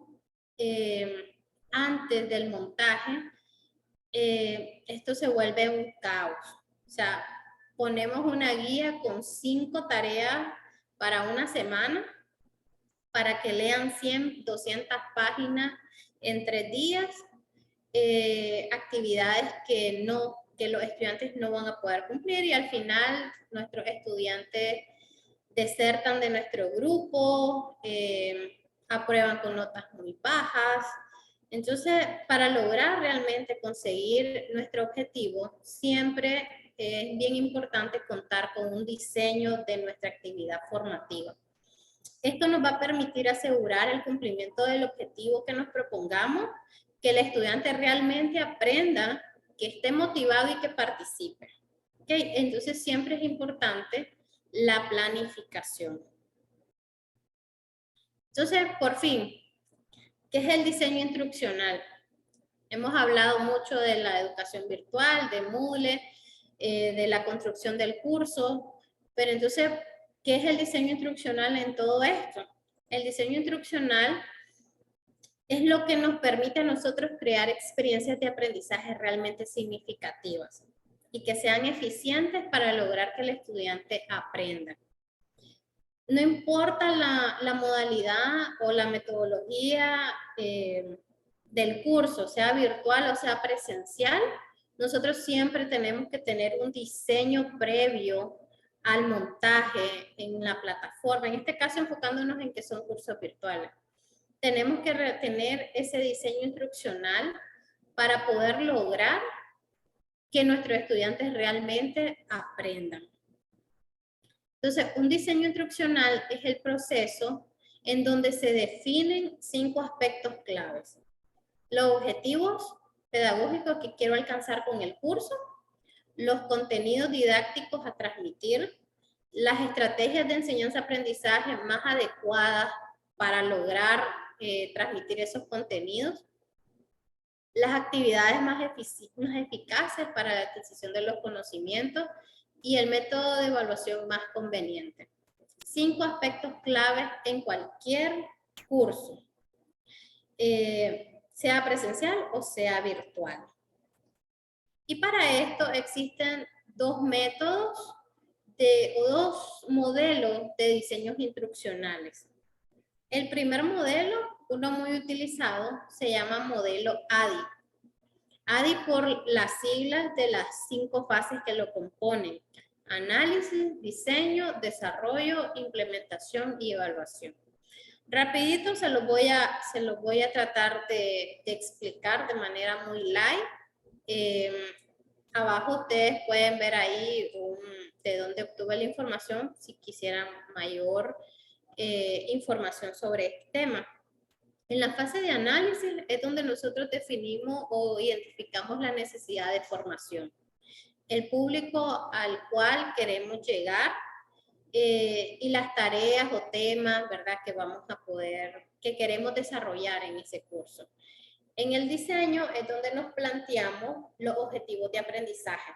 B: antes del montaje, esto se vuelve un caos. O sea, ponemos una guía con 5 tareas para una semana para que lean 100, 200 páginas en 3 días, actividades que los estudiantes no van a poder cumplir, y al final nuestros estudiantes desertan de nuestro grupo, aprueban con notas muy bajas. Entonces, para lograr realmente conseguir nuestro objetivo, siempre es bien importante contar con un diseño de nuestra actividad formativa. Esto nos va a permitir asegurar el cumplimiento del objetivo que nos propongamos, que el estudiante realmente aprenda, que esté motivado y que participe. ¿Okay? Entonces, siempre es importante la planificación. Entonces, por fin, ¿qué es el diseño instruccional? Hemos hablado mucho de la educación virtual, de Moodle, de la construcción del curso, pero entonces, ¿qué es el diseño instruccional en todo esto? El diseño instruccional es lo que nos permite a nosotros crear experiencias de aprendizaje realmente significativas y que sean eficientes para lograr que el estudiante aprenda. No importa la modalidad o la metodología del curso, sea virtual o sea presencial, nosotros siempre tenemos que tener un diseño previo al montaje en la plataforma, en este caso enfocándonos en que son cursos virtuales. Tenemos que tener ese diseño instruccional para poder lograr que nuestros estudiantes realmente aprendan. Entonces, un diseño instruccional es el proceso en donde se definen 5 aspectos claves. Los objetivos pedagógicos que quiero alcanzar con el curso, los contenidos didácticos a transmitir, las estrategias de enseñanza-aprendizaje más adecuadas para lograr transmitir esos contenidos, las actividades más eficaces para la adquisición de los conocimientos y el método de evaluación más conveniente. 5 aspectos claves en cualquier curso, sea presencial o sea virtual. Y para esto existen 2 métodos o 2 modelos de diseños instruccionales. El primer modelo, uno muy utilizado, se llama modelo ADI. ADI por las siglas de las 5 fases que lo componen: análisis, diseño, desarrollo, implementación y evaluación. Rapidito se los voy a tratar de explicar de manera muy light. Abajo ustedes pueden ver ahí de dónde obtuve la información si quisieran mayor información sobre este tema. En la fase de análisis es donde nosotros definimos o identificamos la necesidad de formación, el público al cual queremos llegar y las tareas o temas, ¿verdad?, que queremos desarrollar en ese curso. En el diseño es donde nos planteamos los objetivos de aprendizaje,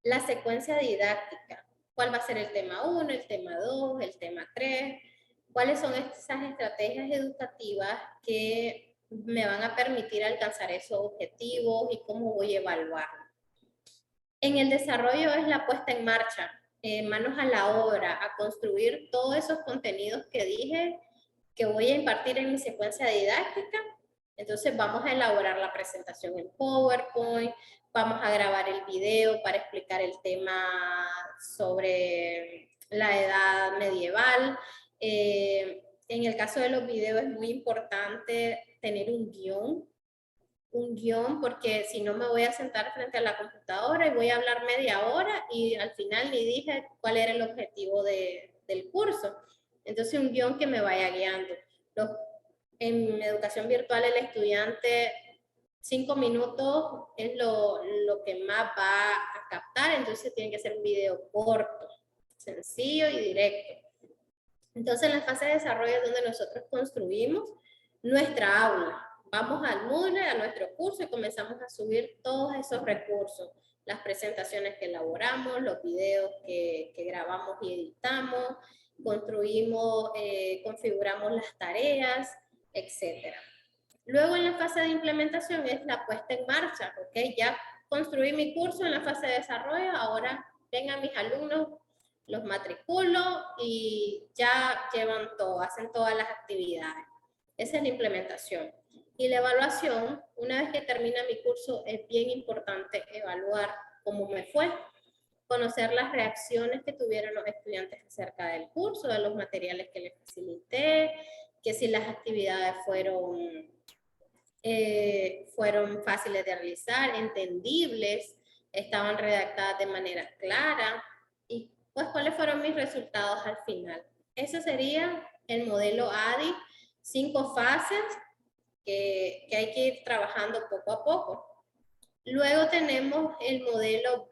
B: la secuencia didáctica, cuál va a ser el tema 1, el tema 2, el tema 3, cuáles son esas estrategias educativas que me van a permitir alcanzar esos objetivos y cómo voy a evaluarlo. En el desarrollo es la puesta en marcha, manos a la obra, a construir todos esos contenidos que dije que voy a impartir en mi secuencia didáctica. Entonces vamos a elaborar la presentación en PowerPoint, vamos a grabar el video para explicar el tema sobre la edad medieval. En el caso de los videos es muy importante tener un guión, porque si no me voy a sentar frente a la computadora y voy a hablar media hora y al final ni dije cuál era el objetivo del curso. Entonces un guión que me vaya guiando. En educación virtual el estudiante 5 minutos es lo que más va a captar, entonces tiene que ser un video corto, sencillo y directo. Entonces en la fase de desarrollo es donde nosotros construimos nuestra aula. Vamos al Moodle, a nuestro curso y comenzamos a subir todos esos recursos, las presentaciones que elaboramos, los videos que grabamos y editamos, construimos, configuramos las tareas, etc. Luego en la fase de implementación es la puesta en marcha, ¿ok? Ya construí mi curso en la fase de desarrollo, ahora vengan mis alumnos, los matriculo y ya llevan todo, hacen todas las actividades. Esa es la implementación. Y la evaluación, una vez que termina mi curso, es bien importante evaluar cómo me fue, conocer las reacciones que tuvieron los estudiantes acerca del curso, de los materiales que les facilité, que si las actividades fueron fáciles de realizar, entendibles, estaban redactadas de manera clara y pues cuáles fueron mis resultados al final. Ese sería el modelo ADI, 5 fases que hay que ir trabajando poco a poco. Luego tenemos el modelo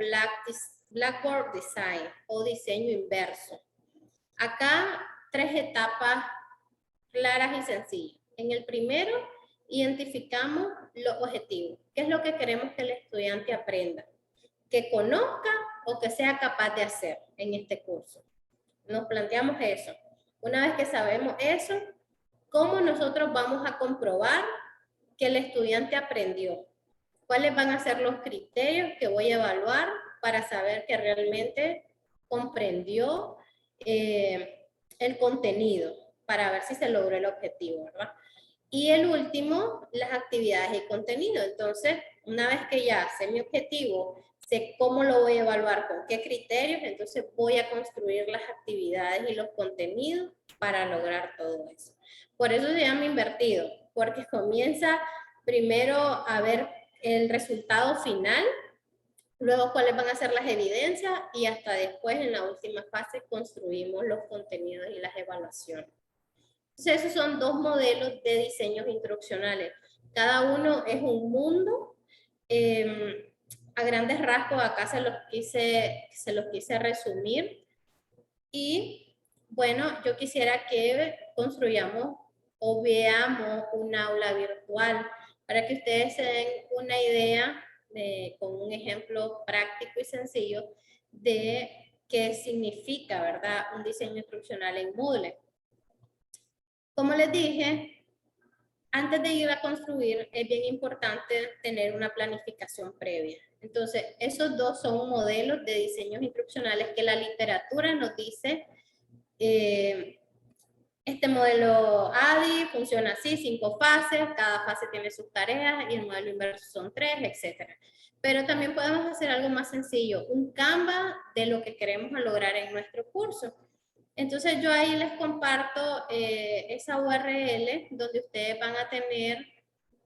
B: Blackboard Design o diseño inverso. Acá 3 etapas claras y sencillas. En el primero, identificamos los objetivos. ¿Qué es lo que queremos que el estudiante aprenda? Que conozca o que sea capaz de hacer en este curso. Nos planteamos eso. Una vez que sabemos eso, ¿cómo nosotros vamos a comprobar que el estudiante aprendió? ¿Cuáles van a ser los criterios que voy a evaluar para saber que realmente comprendió el contenido, para ver si se logró el objetivo, ¿verdad? Y el último, las actividades y contenido. Entonces, una vez que ya sé mi objetivo, sé cómo lo voy a evaluar, con qué criterios, entonces voy a construir las actividades y los contenidos para lograr todo eso. Por eso se llama invertido, porque comienza primero a ver el resultado final, luego cuáles van a ser las evidencias y hasta después en la última fase construimos los contenidos y las evaluaciones. Entonces esos son dos modelos de diseños instruccionales. Cada uno es un mundo. A grandes rasgos acá se los quise resumir. Y bueno, yo quisiera que construyamos o veamos un aula virtual para que ustedes se den una idea con un ejemplo práctico y sencillo de qué significa, ¿verdad?, un diseño instruccional en Moodle. Como les dije, antes de ir a construir es bien importante tener una planificación previa. Entonces, esos dos son modelos de diseños instruccionales que la literatura nos dice, este modelo ADI funciona así, 5 fases, cada fase tiene sus tareas y el modelo inverso son 3, etc. Pero también podemos hacer algo más sencillo, un Canva de lo que queremos lograr en nuestro curso. Entonces yo ahí les comparto esa URL donde ustedes van a tener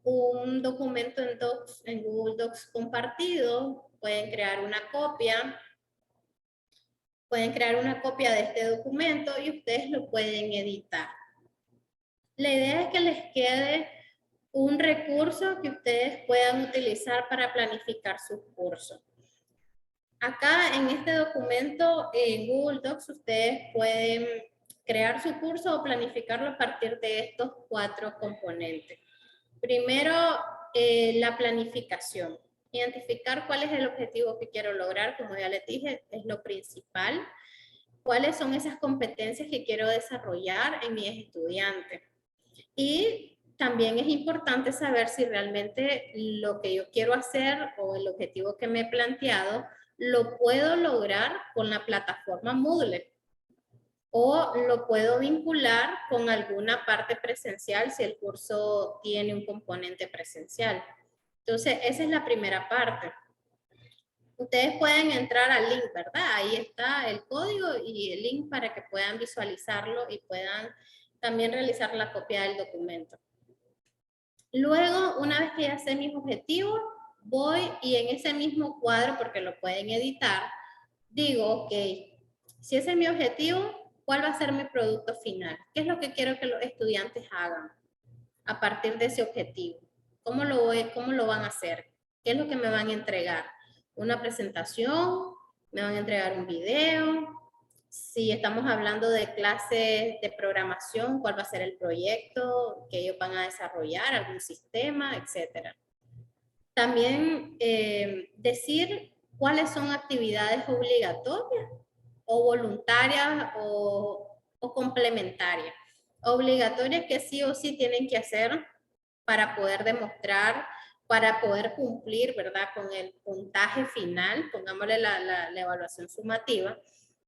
B: un documento en Google Docs compartido, pueden crear una copia de este documento y ustedes lo pueden editar. La idea es que les quede un recurso que ustedes puedan utilizar para planificar sus cursos. Acá en este documento, en Google Docs, ustedes pueden crear su curso o planificarlo a partir de estos 4 componentes. Primero, la planificación. Identificar cuál es el objetivo que quiero lograr, como ya les dije, es lo principal. ¿Cuáles son esas competencias que quiero desarrollar en mis estudiantes? Y también es importante saber si realmente lo que yo quiero hacer o el objetivo que me he planteado lo puedo lograr con la plataforma Moodle o lo puedo vincular con alguna parte presencial si el curso tiene un componente presencial. Entonces, esa es la primera parte. Ustedes pueden entrar al link, ¿verdad? Ahí está el código y el link para que puedan visualizarlo y puedan también realizar la copia del documento. Luego, una vez que ya sé mis objetivos, voy y en ese mismo cuadro, porque lo pueden editar, digo, ok, si ese es mi objetivo, ¿cuál va a ser mi producto final? ¿Qué es lo que quiero que los estudiantes hagan a partir de ese objetivo? ¿Cómo lo van a hacer? ¿Qué es lo que me van a entregar? ¿Una presentación? ¿Me van a entregar un video? Si estamos hablando de clases de programación, ¿cuál va a ser el proyecto que ellos van a desarrollar? ¿Algún sistema? Etcétera. También decir cuáles son actividades obligatorias o voluntarias o complementarias. Obligatorias que sí o sí tienen que hacer para poder demostrar, para poder cumplir, ¿verdad?, con el puntaje final, pongámosle la evaluación sumativa,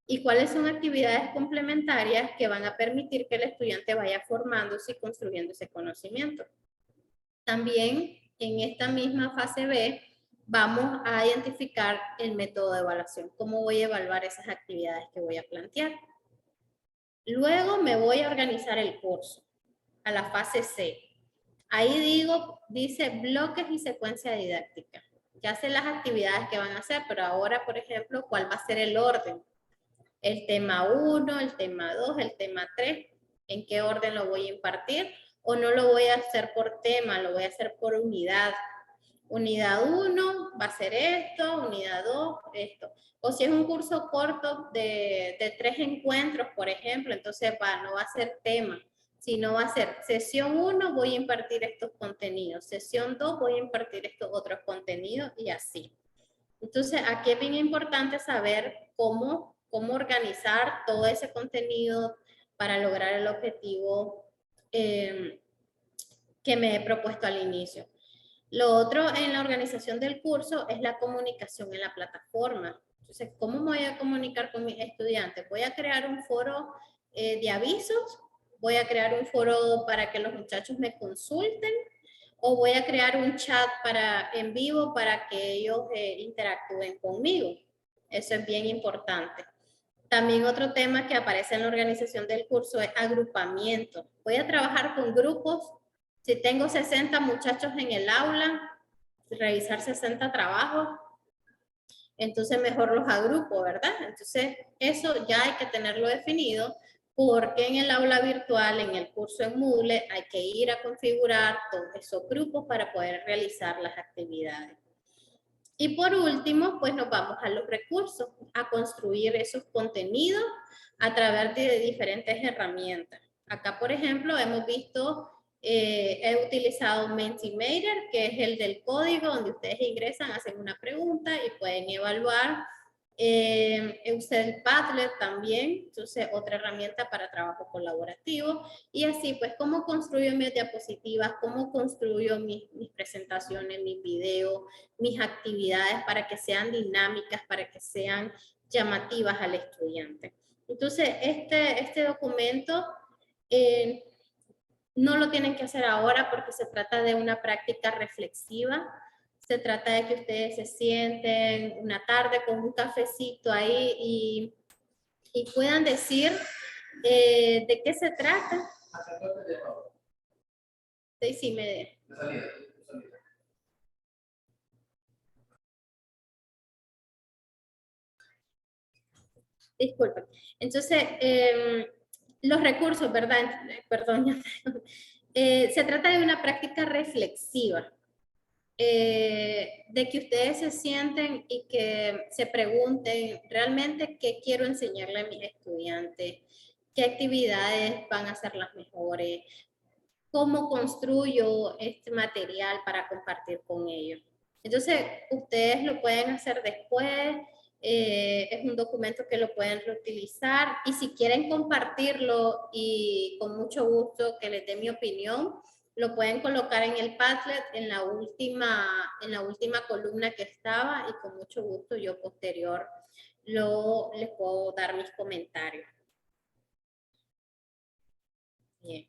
B: y cuáles son actividades complementarias que van a permitir que el estudiante vaya formándose y construyendo ese conocimiento. También en esta misma fase B vamos a identificar el método de evaluación, cómo voy a evaluar esas actividades que voy a plantear. Luego me voy a organizar el curso a la fase C. Ahí dice bloques y secuencia didáctica. Ya sé las actividades que van a hacer, pero ahora, por ejemplo, ¿cuál va a ser el orden? El tema 1, el tema 2, el tema 3, ¿en qué orden lo voy a impartir? O no lo voy a hacer por tema, lo voy a hacer por unidad. Unidad 1 va a ser esto, unidad 2, esto. O si es un curso corto de 3 encuentros, por ejemplo, entonces no va a ser tema, sino va a ser sesión 1 voy a impartir estos contenidos, sesión 2 voy a impartir estos otros contenidos y así. Entonces, aquí es bien importante saber cómo organizar todo ese contenido para lograr el objetivo que me he propuesto al inicio. Lo otro en la organización del curso es la comunicación en la plataforma. Entonces, ¿cómo me voy a comunicar con mis estudiantes? Voy a crear un foro de avisos, voy a crear un foro para que los muchachos me consulten, o voy a crear un chat en vivo para que ellos interactúen conmigo. Eso es bien importante. También otro tema que aparece en la organización del curso es agrupamiento. Voy a trabajar con grupos. Si tengo 60 muchachos en el aula, revisar 60 trabajos, entonces mejor los agrupo, ¿verdad? Entonces eso ya hay que tenerlo definido, porque en el aula virtual, en el curso en Moodle, hay que ir a configurar todos esos grupos para poder realizar las actividades. Y por último, pues nos vamos a los recursos, a construir esos contenidos a través de diferentes herramientas. Acá, por ejemplo, hemos visto, he utilizado Mentimeter, que es el del código, donde ustedes ingresan, hacen una pregunta y pueden evaluar. Usé el Padlet también, entonces otra herramienta para trabajo colaborativo. Y así, pues, cómo construyo mis diapositivas, cómo construyo mis presentaciones, mis videos, mis actividades para que sean dinámicas, para que sean llamativas al estudiante. Entonces, este documento no lo tienen que hacer ahora porque se trata de una práctica reflexiva. Se trata de que ustedes se sienten una tarde con un cafecito ahí y puedan decir de qué se trata. 6:30. Disculpen. Entonces, los recursos, ¿verdad? Perdón. Se trata de una práctica reflexiva. De que ustedes se sienten y que se pregunten realmente qué quiero enseñarle a mis estudiantes, qué actividades van a ser las mejores, cómo construyo este material para compartir con ellos. Entonces, ustedes lo pueden hacer después, es un documento que lo pueden reutilizar y si quieren compartirlo y con mucho gusto que les dé mi opinión, lo pueden colocar en el Padlet en la última columna que estaba y con mucho gusto yo posterior les puedo dar mis comentarios. Bien.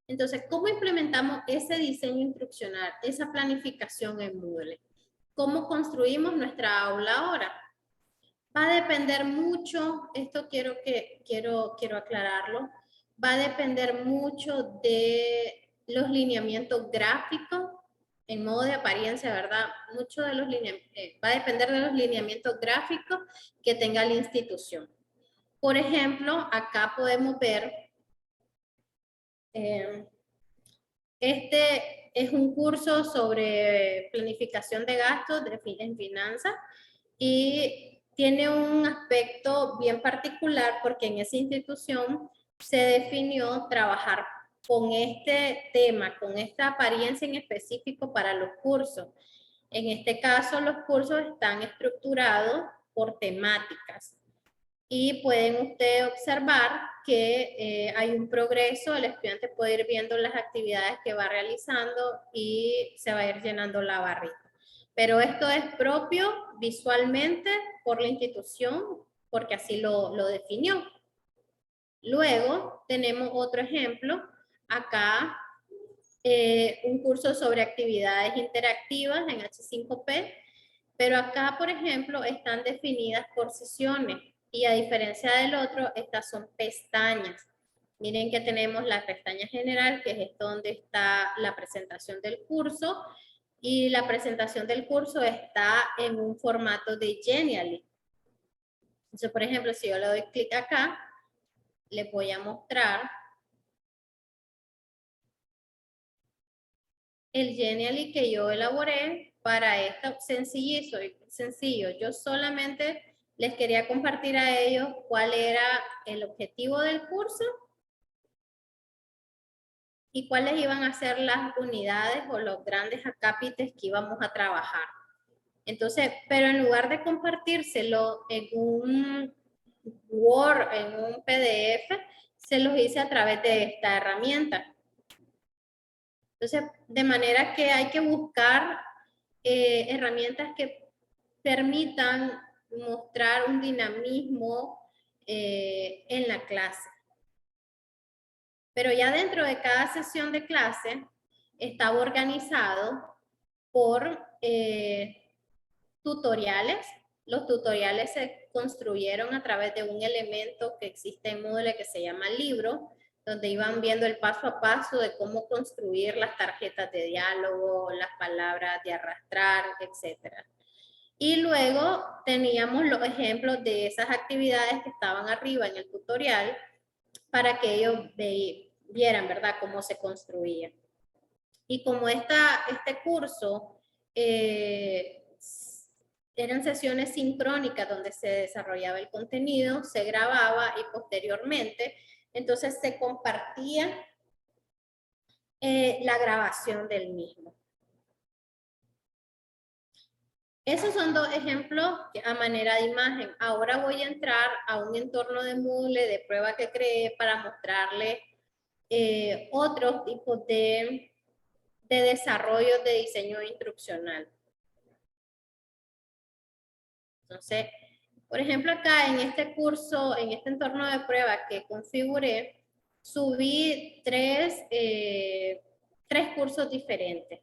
B: Entonces, ¿cómo implementamos ese diseño instruccional, esa planificación en Moodle? ¿Cómo construimos nuestra aula ahora? Va a depender mucho, esto quiero aclararlo, va a depender mucho de los lineamientos gráficos en modo de apariencia, ¿verdad? Mucho de va a depender de los lineamientos gráficos que tenga la institución. Por ejemplo, acá podemos ver este es un curso sobre planificación de gastos en finanzas y tiene un aspecto bien particular porque en esa institución se definió trabajar con este tema, con esta apariencia en específico para los cursos. En este caso, los cursos están estructurados por temáticas. Y pueden ustedes observar que hay un progreso, el estudiante puede ir viendo las actividades que va realizando y se va a ir llenando la barrita. Pero esto es propio visualmente por la institución, porque así lo definió. Luego tenemos otro ejemplo, acá un curso sobre actividades interactivas en H5P, pero acá, por ejemplo, están definidas por sesiones y a diferencia del otro, estas son pestañas. Miren que tenemos la pestaña general, que es donde está la presentación del curso, y la presentación del curso está en un formato de Genially. Entonces, por ejemplo, si yo le doy clic acá, les voy a mostrar el Genially que yo elaboré para esto sencillo. Yo solamente les quería compartir a ellos cuál era el objetivo del curso y cuáles iban a ser las unidades o los grandes acápites que íbamos a trabajar. Entonces, pero en lugar de compartírselo en un Word, en un PDF, se los hice a través de esta herramienta. Entonces, de manera que hay que buscar herramientas que permitan mostrar un dinamismo en la clase. Pero ya dentro de cada sesión de clase estaba organizado por tutoriales. Los tutoriales se construyeron a través de un elemento que existe en Moodle que se llama libro, donde iban viendo el paso a paso de cómo construir las tarjetas de diálogo, las palabras de arrastrar, etc. Y luego teníamos los ejemplos de esas actividades que estaban arriba en el tutorial para que ellos vieran, ¿verdad?, cómo se construía. Y como este curso eran sesiones sincrónicas donde se desarrollaba el contenido, se grababa y posteriormente, entonces se compartía la grabación del mismo. Esos son dos ejemplos a manera de imagen. Ahora voy a entrar a un entorno de Moodle de prueba que creé para mostrarles otros tipos de desarrollo de diseño instruccional. Entonces, por ejemplo, acá en este curso, en este entorno de prueba que configuré, subí tres cursos diferentes.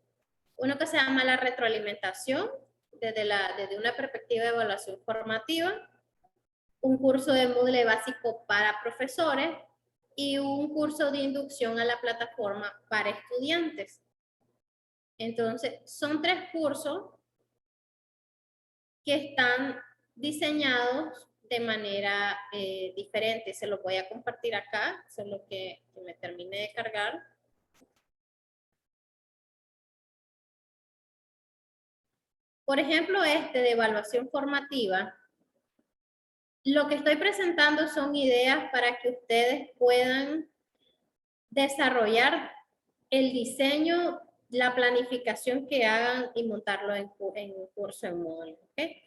B: Uno que se llama la retroalimentación, desde una perspectiva de evaluación formativa, un curso de Moodle básico para profesores y un curso de inducción a la plataforma para estudiantes. Entonces, son tres cursos que están diseñados de manera diferente. Se los voy a compartir acá, solo que me termine de cargar. Por ejemplo, este de evaluación formativa, lo que estoy presentando son ideas para que ustedes puedan desarrollar el diseño, la planificación que hagan y montarlo en un curso en Moodle, ¿okay?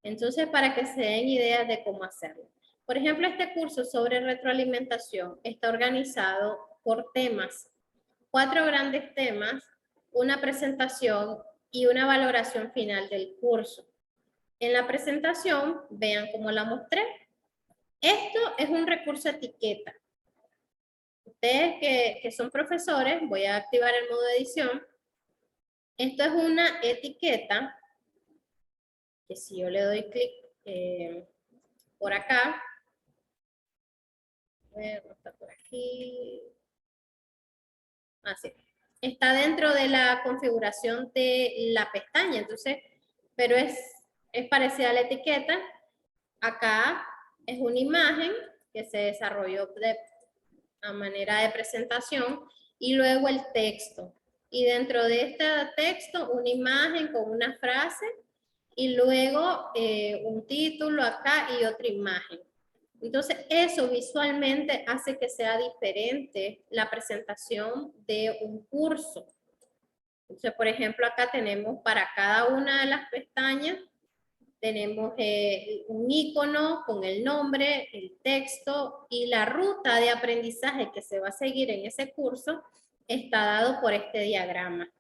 B: Entonces, para que se den ideas de cómo hacerlo. Por ejemplo, este curso sobre retroalimentación está organizado por temas. 4 grandes temas, una presentación y una valoración final del curso. En la presentación, vean cómo la mostré. Esto es un recurso etiqueta. Ustedes que son profesores, voy a activar el modo de edición. Esto es una etiqueta que si yo le doy clic por acá, está por aquí, así, está dentro de la configuración de la pestaña, entonces, pero es parecida a la etiqueta. Acá es una imagen que se desarrolló a manera de presentación y luego el texto. Y dentro de este texto, una imagen con una frase y luego un título acá y otra imagen. Entonces, eso visualmente hace que sea diferente la presentación de un curso. Entonces, por ejemplo, acá tenemos para cada una de las pestañas, tenemos un icono con el nombre, el texto y la ruta de aprendizaje que se va a seguir en ese curso está dado por este diagrama.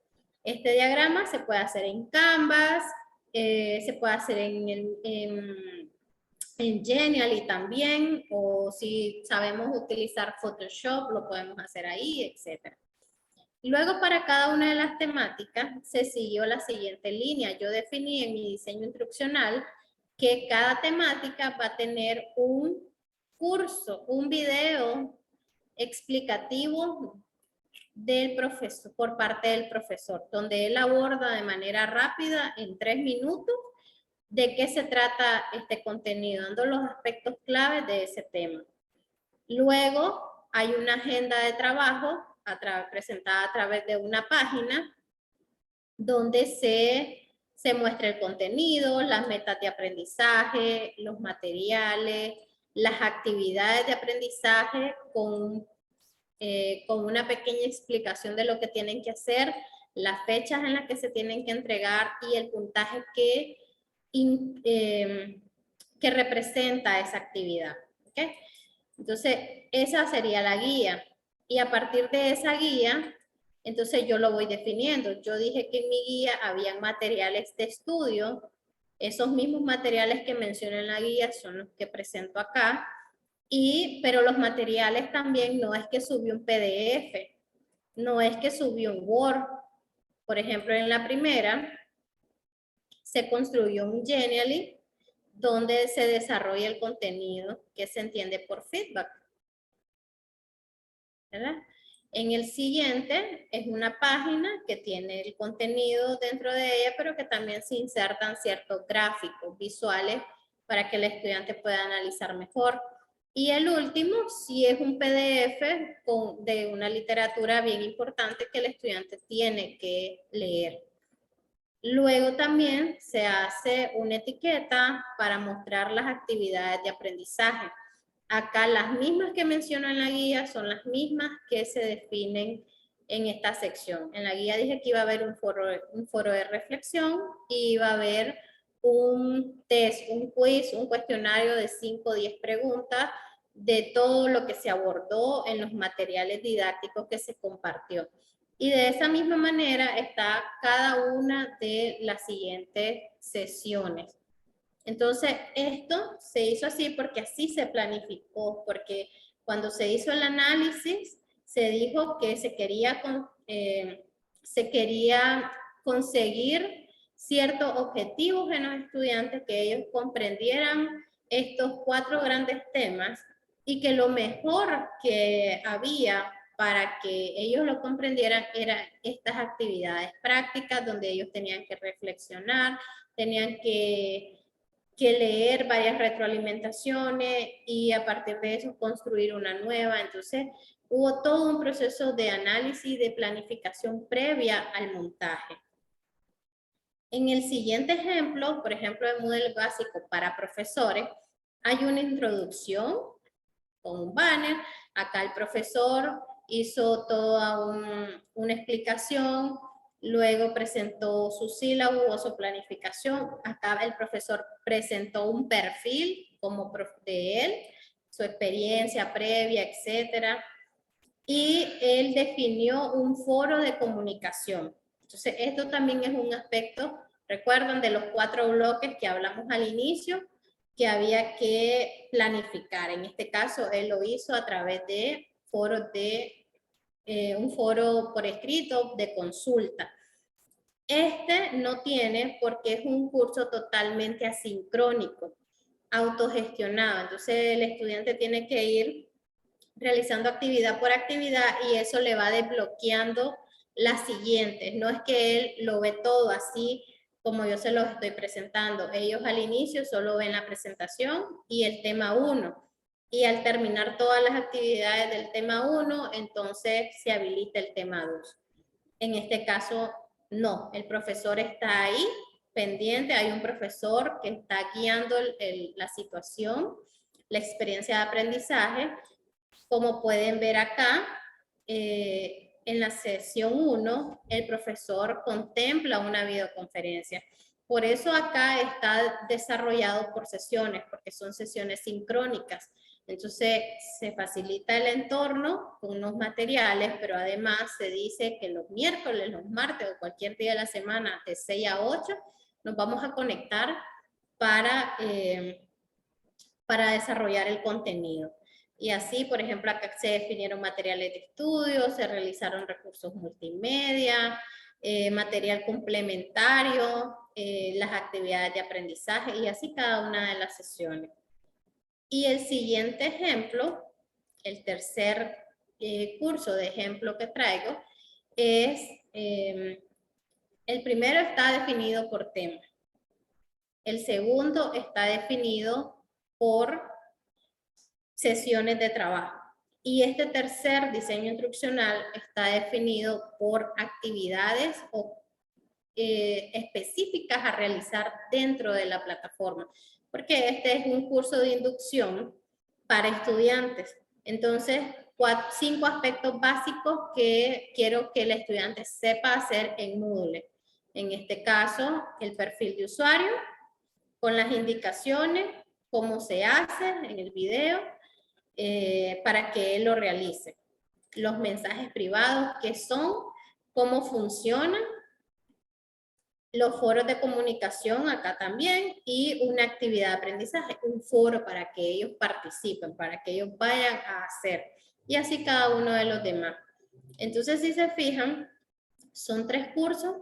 B: Este diagrama se puede hacer en Canvas, se puede hacer en Genially también, o si sabemos utilizar Photoshop, lo podemos hacer ahí, etc. Luego, para cada una de las temáticas, se siguió la siguiente línea. Yo definí en mi diseño instruccional que cada temática va a tener un curso, un video explicativo del profesor, por parte del profesor, donde él aborda de manera rápida, en 3 minutos, de qué se trata este contenido, dando los aspectos claves de ese tema. Luego hay una agenda de trabajo presentada a través de una página donde se muestra el contenido, las metas de aprendizaje, los materiales, las actividades de aprendizaje con una pequeña explicación de lo que tienen que hacer, las fechas en las que se tienen que entregar y el puntaje que representa esa actividad. ¿Okay? Entonces, esa sería la guía. Y a partir de esa guía, entonces yo lo voy definiendo. Yo dije que en mi guía habían materiales de estudio. Esos mismos materiales que menciono en la guía son los que presento acá. Pero los materiales también no es que subí un PDF, no es que subí un Word. Por ejemplo, en la primera se construyó un Genially donde se desarrolla el contenido que se entiende por feedback, ¿verdad? En el siguiente es una página que tiene el contenido dentro de ella, pero que también se insertan ciertos gráficos visuales para que el estudiante pueda analizar mejor. Y el último sí es un PDF de una literatura bien importante que el estudiante tiene que leer. Luego también se hace una etiqueta para mostrar las actividades de aprendizaje. Acá las mismas que menciono en la guía son las mismas que se definen en esta sección. En la guía dije que iba a haber un foro de reflexión y iba a haber un test, un quiz, un cuestionario de 5 o 10 preguntas de todo lo que se abordó en los materiales didácticos que se compartió. Y de esa misma manera está cada una de las siguientes sesiones. Entonces, esto se hizo así porque así se planificó, porque cuando se hizo el análisis, se dijo que se quería conseguir ciertos objetivos en los estudiantes, que ellos comprendieran estos 4 grandes temas y que lo mejor que había para que ellos lo comprendieran eran estas actividades prácticas donde ellos tenían que reflexionar, tenían que leer varias retroalimentaciones y a partir de eso construir una nueva. Entonces, hubo todo un proceso de análisis y de planificación previa al montaje. En el siguiente ejemplo, por ejemplo, de Moodle básico para profesores, hay una introducción con un banner. Acá el profesor hizo toda una explicación, luego presentó su sílabo o su planificación. Acá el profesor presentó un perfil como de él, su experiencia previa, etcétera. Y él definió un foro de comunicación. Entonces, esto también es un aspecto, recuerdan, de los 4 bloques que hablamos al inicio, que había que planificar. En este caso, él lo hizo a través de foros un foro por escrito de consulta. Este no tiene porque es un curso totalmente asincrónico, autogestionado. Entonces, el estudiante tiene que ir realizando actividad por actividad y eso le va desbloqueando las siguientes. No es que él lo ve todo así como yo se los estoy presentando. Ellos al inicio solo ven la presentación y el tema 1. Y al terminar todas las actividades del tema 1, entonces se habilita el tema 2. En este caso, no. El profesor está ahí pendiente. Hay un profesor que está guiando la situación, la experiencia de aprendizaje. Como pueden ver acá, en la sesión 1, el profesor contempla una videoconferencia. Por eso acá está desarrollado por sesiones, porque son sesiones sincrónicas. Entonces, se facilita el entorno con unos materiales, pero además se dice que los miércoles, los martes o cualquier día de la semana, de 6 a 8, nos vamos a conectar para desarrollar el contenido. Y así, por ejemplo, acá se definieron materiales de estudio, se realizaron recursos multimedia, material complementario, las actividades de aprendizaje y así cada una de las sesiones. Y el siguiente ejemplo, el tercer curso de ejemplo que traigo, es, el primero está definido por tema. El segundo está definido por sesiones de trabajo. Y este tercer diseño instruccional está definido por actividades específicas a realizar dentro de la plataforma, porque este es un curso de inducción para estudiantes. Entonces, 5 aspectos básicos que quiero que el estudiante sepa hacer en Moodle. En este caso, el perfil de usuario, con las indicaciones, cómo se hace en el video, para que él lo realice. Los mensajes privados, ¿qué son? ¿Cómo funcionan? Los foros de comunicación acá también y una actividad de aprendizaje, un foro para que ellos participen, para que ellos vayan a hacer y así cada uno de los demás. Entonces, si se fijan, son 3 cursos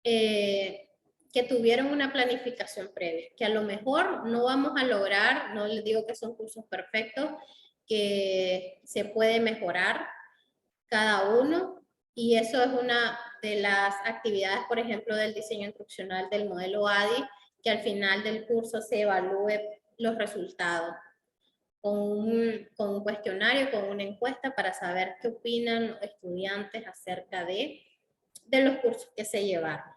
B: que tuvieron una planificación previa, que a lo mejor no vamos a lograr, no les digo que son cursos perfectos, que se puede mejorar cada uno, y eso es una de las actividades, por ejemplo, del diseño instruccional del modelo ADI, que al final del curso se evalúe los resultados con un cuestionario, con una encuesta para saber qué opinan los estudiantes acerca de los cursos que se llevaron.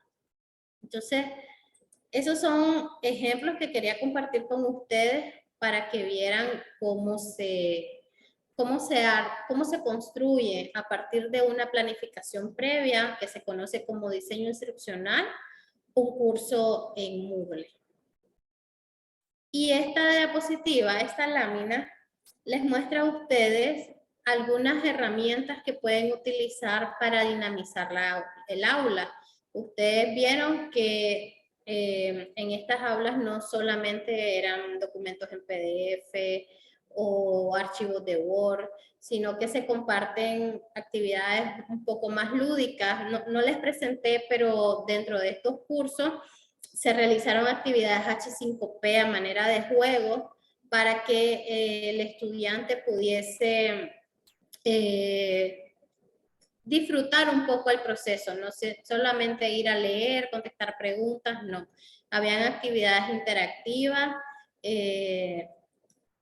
B: Entonces, esos son ejemplos que quería compartir con ustedes para que vieran cómo se construye a partir de una planificación previa que se conoce como diseño instruccional, un curso en Moodle. Y esta diapositiva, esta lámina, les muestra a ustedes algunas herramientas que pueden utilizar para dinamizar el aula. Ustedes vieron que en estas aulas no solamente eran documentos en PDF o archivos de Word, sino que se comparten actividades un poco más lúdicas. No les presenté, pero dentro de estos cursos se realizaron actividades H5P a manera de juego para que el estudiante pudiese disfrutar un poco el proceso, no solamente ir a leer, contestar preguntas, no. Habían actividades interactivas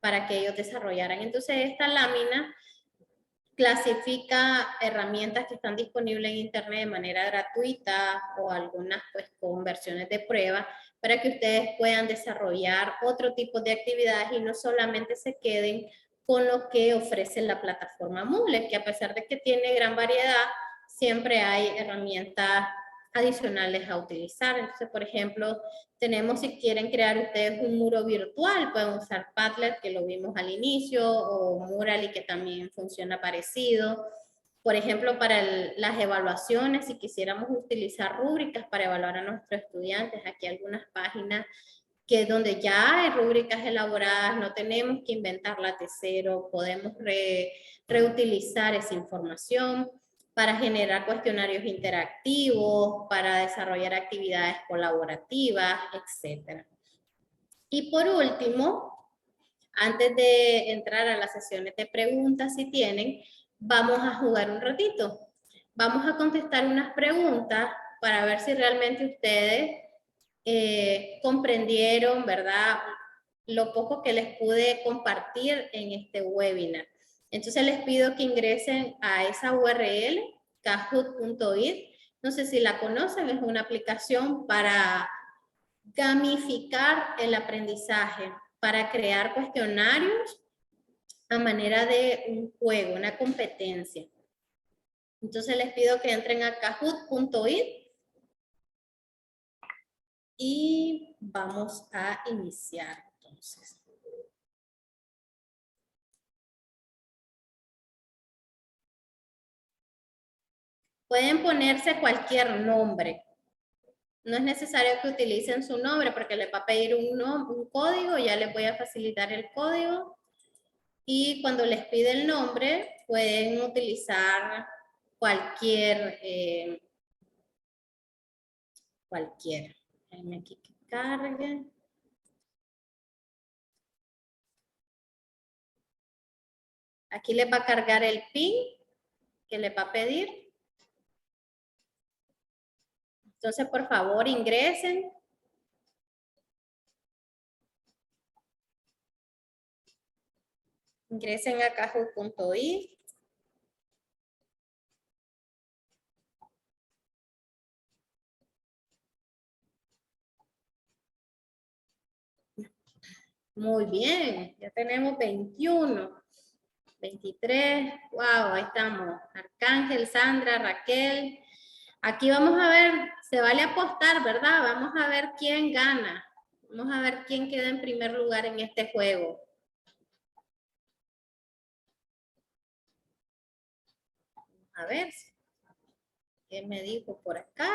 B: para que ellos desarrollaran. Entonces, esta lámina clasifica herramientas que están disponibles en internet de manera gratuita o algunas pues con versiones de prueba para que ustedes puedan desarrollar otro tipo de actividades y no solamente se queden con lo que ofrece la plataforma Moodle, que a pesar de que tiene gran variedad, siempre hay herramientas adicionales a utilizar. Entonces, por ejemplo, tenemos, si quieren crear ustedes un muro virtual, pueden usar Padlet, que lo vimos al inicio, o Murally, que también funciona parecido. Por ejemplo, para las evaluaciones, si quisiéramos utilizar rúbricas para evaluar a nuestros estudiantes, aquí hay algunas páginas que donde ya hay rúbricas elaboradas, no tenemos que inventarlas de cero, podemos reutilizar esa información para generar cuestionarios interactivos, para desarrollar actividades colaborativas, etc. Y por último, antes de entrar a las sesiones de preguntas, si tienen, vamos a jugar un ratito. Vamos a contestar unas preguntas para ver si realmente ustedes comprendieron, ¿verdad?, lo poco que les pude compartir en este webinar. Entonces les pido que ingresen a esa URL, kahoot.it. No sé si la conocen, es una aplicación para gamificar el aprendizaje, para crear cuestionarios a manera de un juego, una competencia. Entonces les pido que entren a kahoot.it y vamos a iniciar entonces. Pueden ponerse cualquier nombre. No es necesario que utilicen su nombre porque les va a pedir un código, ya les voy a facilitar el código. Y cuando les pide el nombre, pueden utilizar cualquier. Déjenme aquí que cargue. Aquí les va a cargar el PIN que les va a pedir. Entonces, por favor, ingresen. Ingresen a kahoot.it. Muy bien, ya tenemos 21, 23, wow, ahí estamos. Arcángel, Sandra, Raquel. Aquí vamos a ver, se vale apostar, ¿verdad? Vamos a ver quién gana. Vamos a ver quién queda en primer lugar en este juego. a ver. ¿Qué me dijo por acá?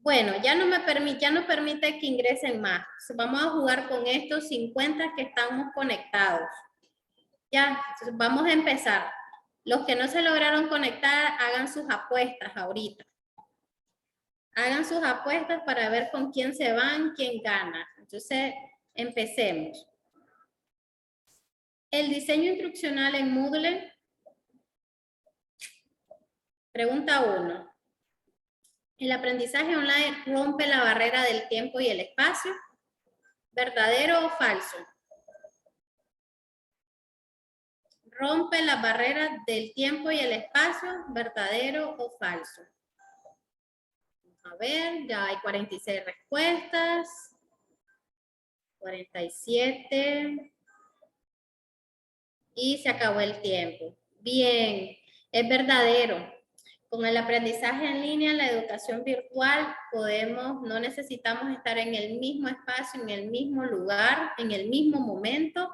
B: Bueno, ya no permite que ingresen más. Vamos a jugar con estos 50 que estamos conectados. Ya, entonces vamos a empezar. Los que no se lograron conectar, hagan sus apuestas ahorita. Hagan sus apuestas para ver con quién se van, quién gana. Entonces, empecemos. El diseño instruccional en Moodle. Pregunta 1. ¿El aprendizaje online rompe la barrera del tiempo y el espacio? ¿Verdadero o falso? ¿Rompe las barreras del tiempo y el espacio? ¿Verdadero o falso? A ver, ya hay 46 respuestas. 47. Y se acabó el tiempo. Bien, es verdadero. Con el aprendizaje en línea, la educación virtual, no necesitamos estar en el mismo espacio, en el mismo lugar, en el mismo momento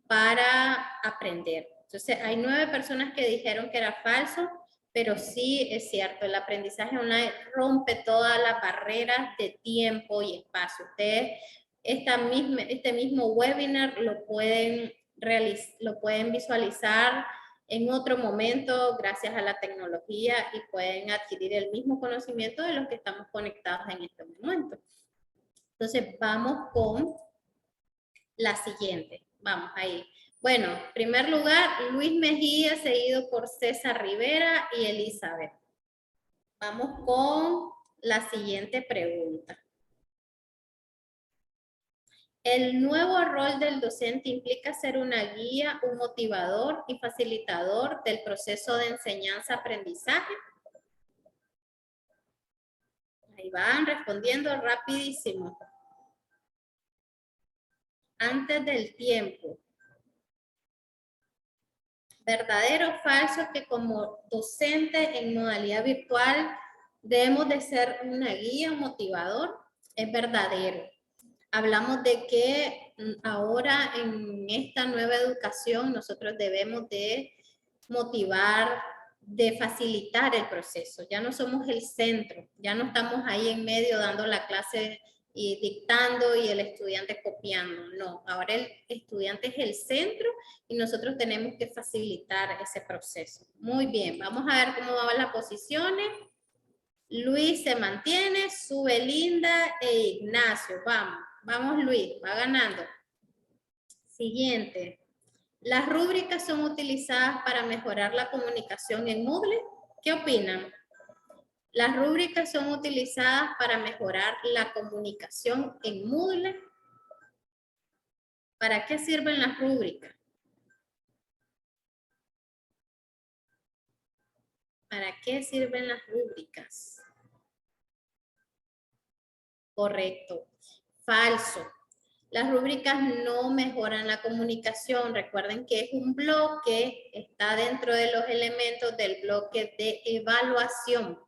B: para aprender. Entonces, hay 9 personas que dijeron que era falso, pero sí es cierto, el aprendizaje online rompe todas las barreras de tiempo y espacio. Ustedes, este mismo webinar lo pueden visualizar en otro momento gracias a la tecnología y pueden adquirir el mismo conocimiento de los que estamos conectados en este momento. Entonces, vamos con la siguiente. Vamos ahí. Bueno, en primer lugar, Luis Mejía, seguido por César Rivera y Elizabeth. Vamos con la siguiente pregunta. ¿El nuevo rol del docente implica ser una guía, un motivador y facilitador del proceso de enseñanza-aprendizaje? Ahí van respondiendo rapidísimo. Antes del tiempo. ¿Verdadero o falso que como docente en modalidad virtual debemos de ser una guía, un motivador? Es verdadero. Hablamos de que ahora en esta nueva educación nosotros debemos de motivar, de facilitar el proceso. Ya no somos el centro, ya no estamos ahí en medio dando la clase y dictando y el estudiante copiando. No, ahora el estudiante es el centro y nosotros tenemos que facilitar ese proceso. Muy bien, vamos a ver cómo van las posiciones. Luis se mantiene, sube Linda e Ignacio. Vamos, vamos Luis, va ganando. Siguiente. ¿Las rúbricas son utilizadas para mejorar la comunicación en Moodle? ¿Qué opinan? ¿Las rúbricas son utilizadas para mejorar la comunicación en Moodle? ¿Para qué sirven las rúbricas? ¿Para qué sirven las rúbricas? Correcto. Falso. Las rúbricas no mejoran la comunicación. Recuerden que es un bloque, está dentro de los elementos del bloque de evaluación.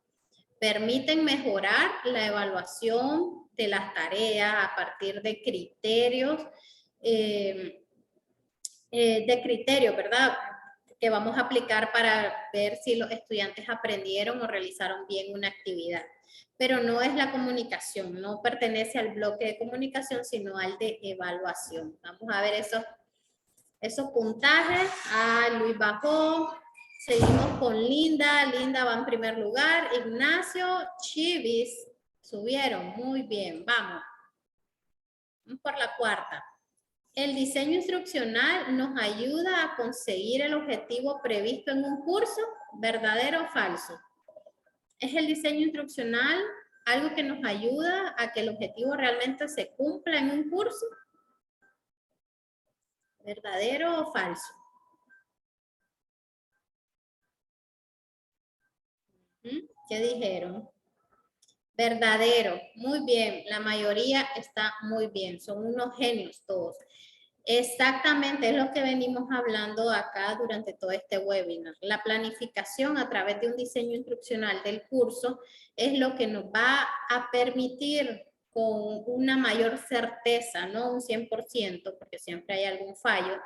B: Permiten mejorar la evaluación de las tareas a partir de criterios, ¿verdad? Que vamos a aplicar para ver si los estudiantes aprendieron o realizaron bien una actividad. Pero no es la comunicación, no pertenece al bloque de comunicación, sino al de evaluación. Vamos a ver esos puntajes. Luis bajó. Seguimos con Linda. Linda va en primer lugar. Ignacio, Chivis subieron. Muy bien, vamos. Vamos por la cuarta. El diseño instruccional nos ayuda a conseguir el objetivo previsto en un curso, ¿verdadero o falso? ¿Es el diseño instruccional algo que nos ayuda a que el objetivo realmente se cumpla en un curso? ¿Verdadero o falso? ¿Qué dijeron? Verdadero. Muy bien. La mayoría está muy bien. Son unos genios todos. Exactamente, es lo que venimos hablando acá durante todo este webinar. La planificación a través de un diseño instruccional del curso es lo que nos va a permitir con una mayor certeza, no un 100%, porque siempre hay algún fallo,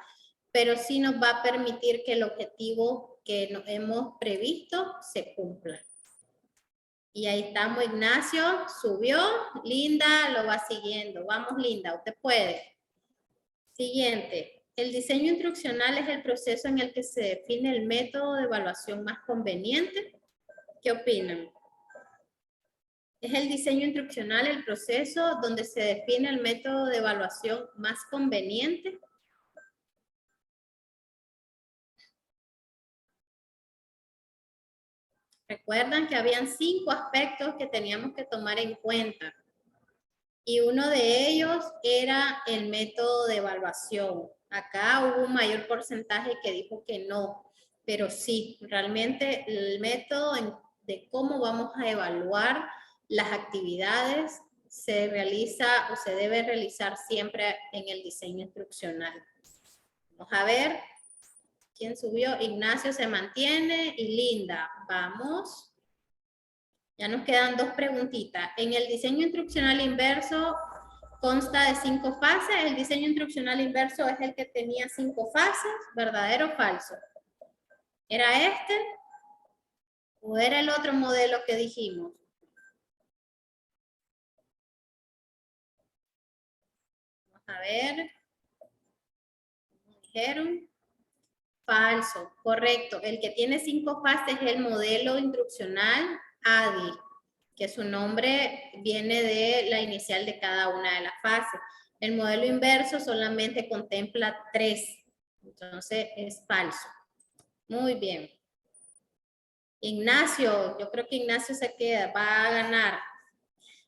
B: pero sí nos va a permitir que el objetivo que nos hemos previsto se cumpla. Y ahí estamos, Ignacio, subió, Linda lo va siguiendo. Vamos, Linda, usted puede. Siguiente. El diseño instruccional es el proceso en el que se define el método de evaluación más conveniente. ¿Qué opinan? Es el diseño instruccional el proceso donde se define el método de evaluación más conveniente. Recuerdan que habían 5 aspectos que teníamos que tomar en cuenta. Y uno de ellos era el método de evaluación. Acá hubo un mayor porcentaje que dijo que no, pero sí, realmente el método de cómo vamos a evaluar las actividades se realiza o se debe realizar siempre en el diseño instruccional. Vamos a ver quién subió. Ignacio se mantiene y Linda. Vamos. Ya nos quedan 2 preguntitas. En el diseño instruccional inverso consta de 5 fases. El diseño instruccional inverso es el que tenía 5 fases. ¿Verdadero o falso? ¿Era este? ¿O era el otro modelo que dijimos? Vamos a ver. ¿Cómo dijeron? Falso, correcto. El que tiene 5 fases es el modelo instruccional ADI, que su nombre viene de la inicial de cada una de las fases. El modelo inverso solamente contempla 3, entonces es falso. Muy bien. Ignacio, yo creo que Ignacio se queda, va a ganar.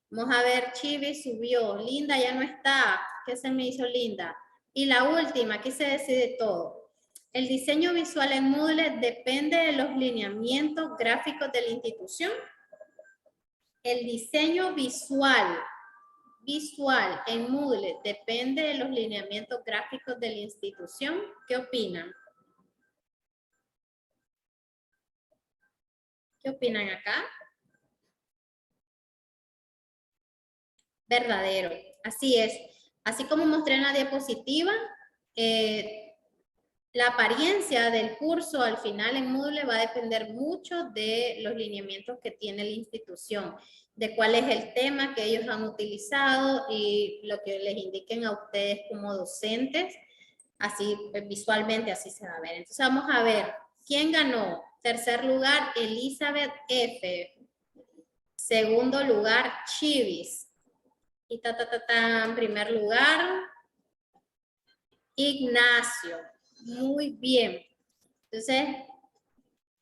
B: Vamos a ver, Chivi subió, Linda ya no está. ¿Qué se me hizo Linda? Y la última, aquí se decide todo. El diseño visual en Moodle depende de los lineamientos gráficos de la institución. El diseño visual en Moodle depende de los lineamientos gráficos de la institución. ¿Qué opinan? ¿Qué opinan acá? Verdadero, así es. Así como mostré en la diapositiva, la apariencia del curso al final en Moodle va a depender mucho de los lineamientos que tiene la institución, de cuál es el tema que ellos han utilizado y lo que les indiquen a ustedes como docentes, así visualmente así se va a ver. Entonces vamos a ver, ¿quién ganó? Tercer lugar, Elizabeth F. Segundo lugar, Chivis. Y en primer lugar, Ignacio. Muy bien. Entonces,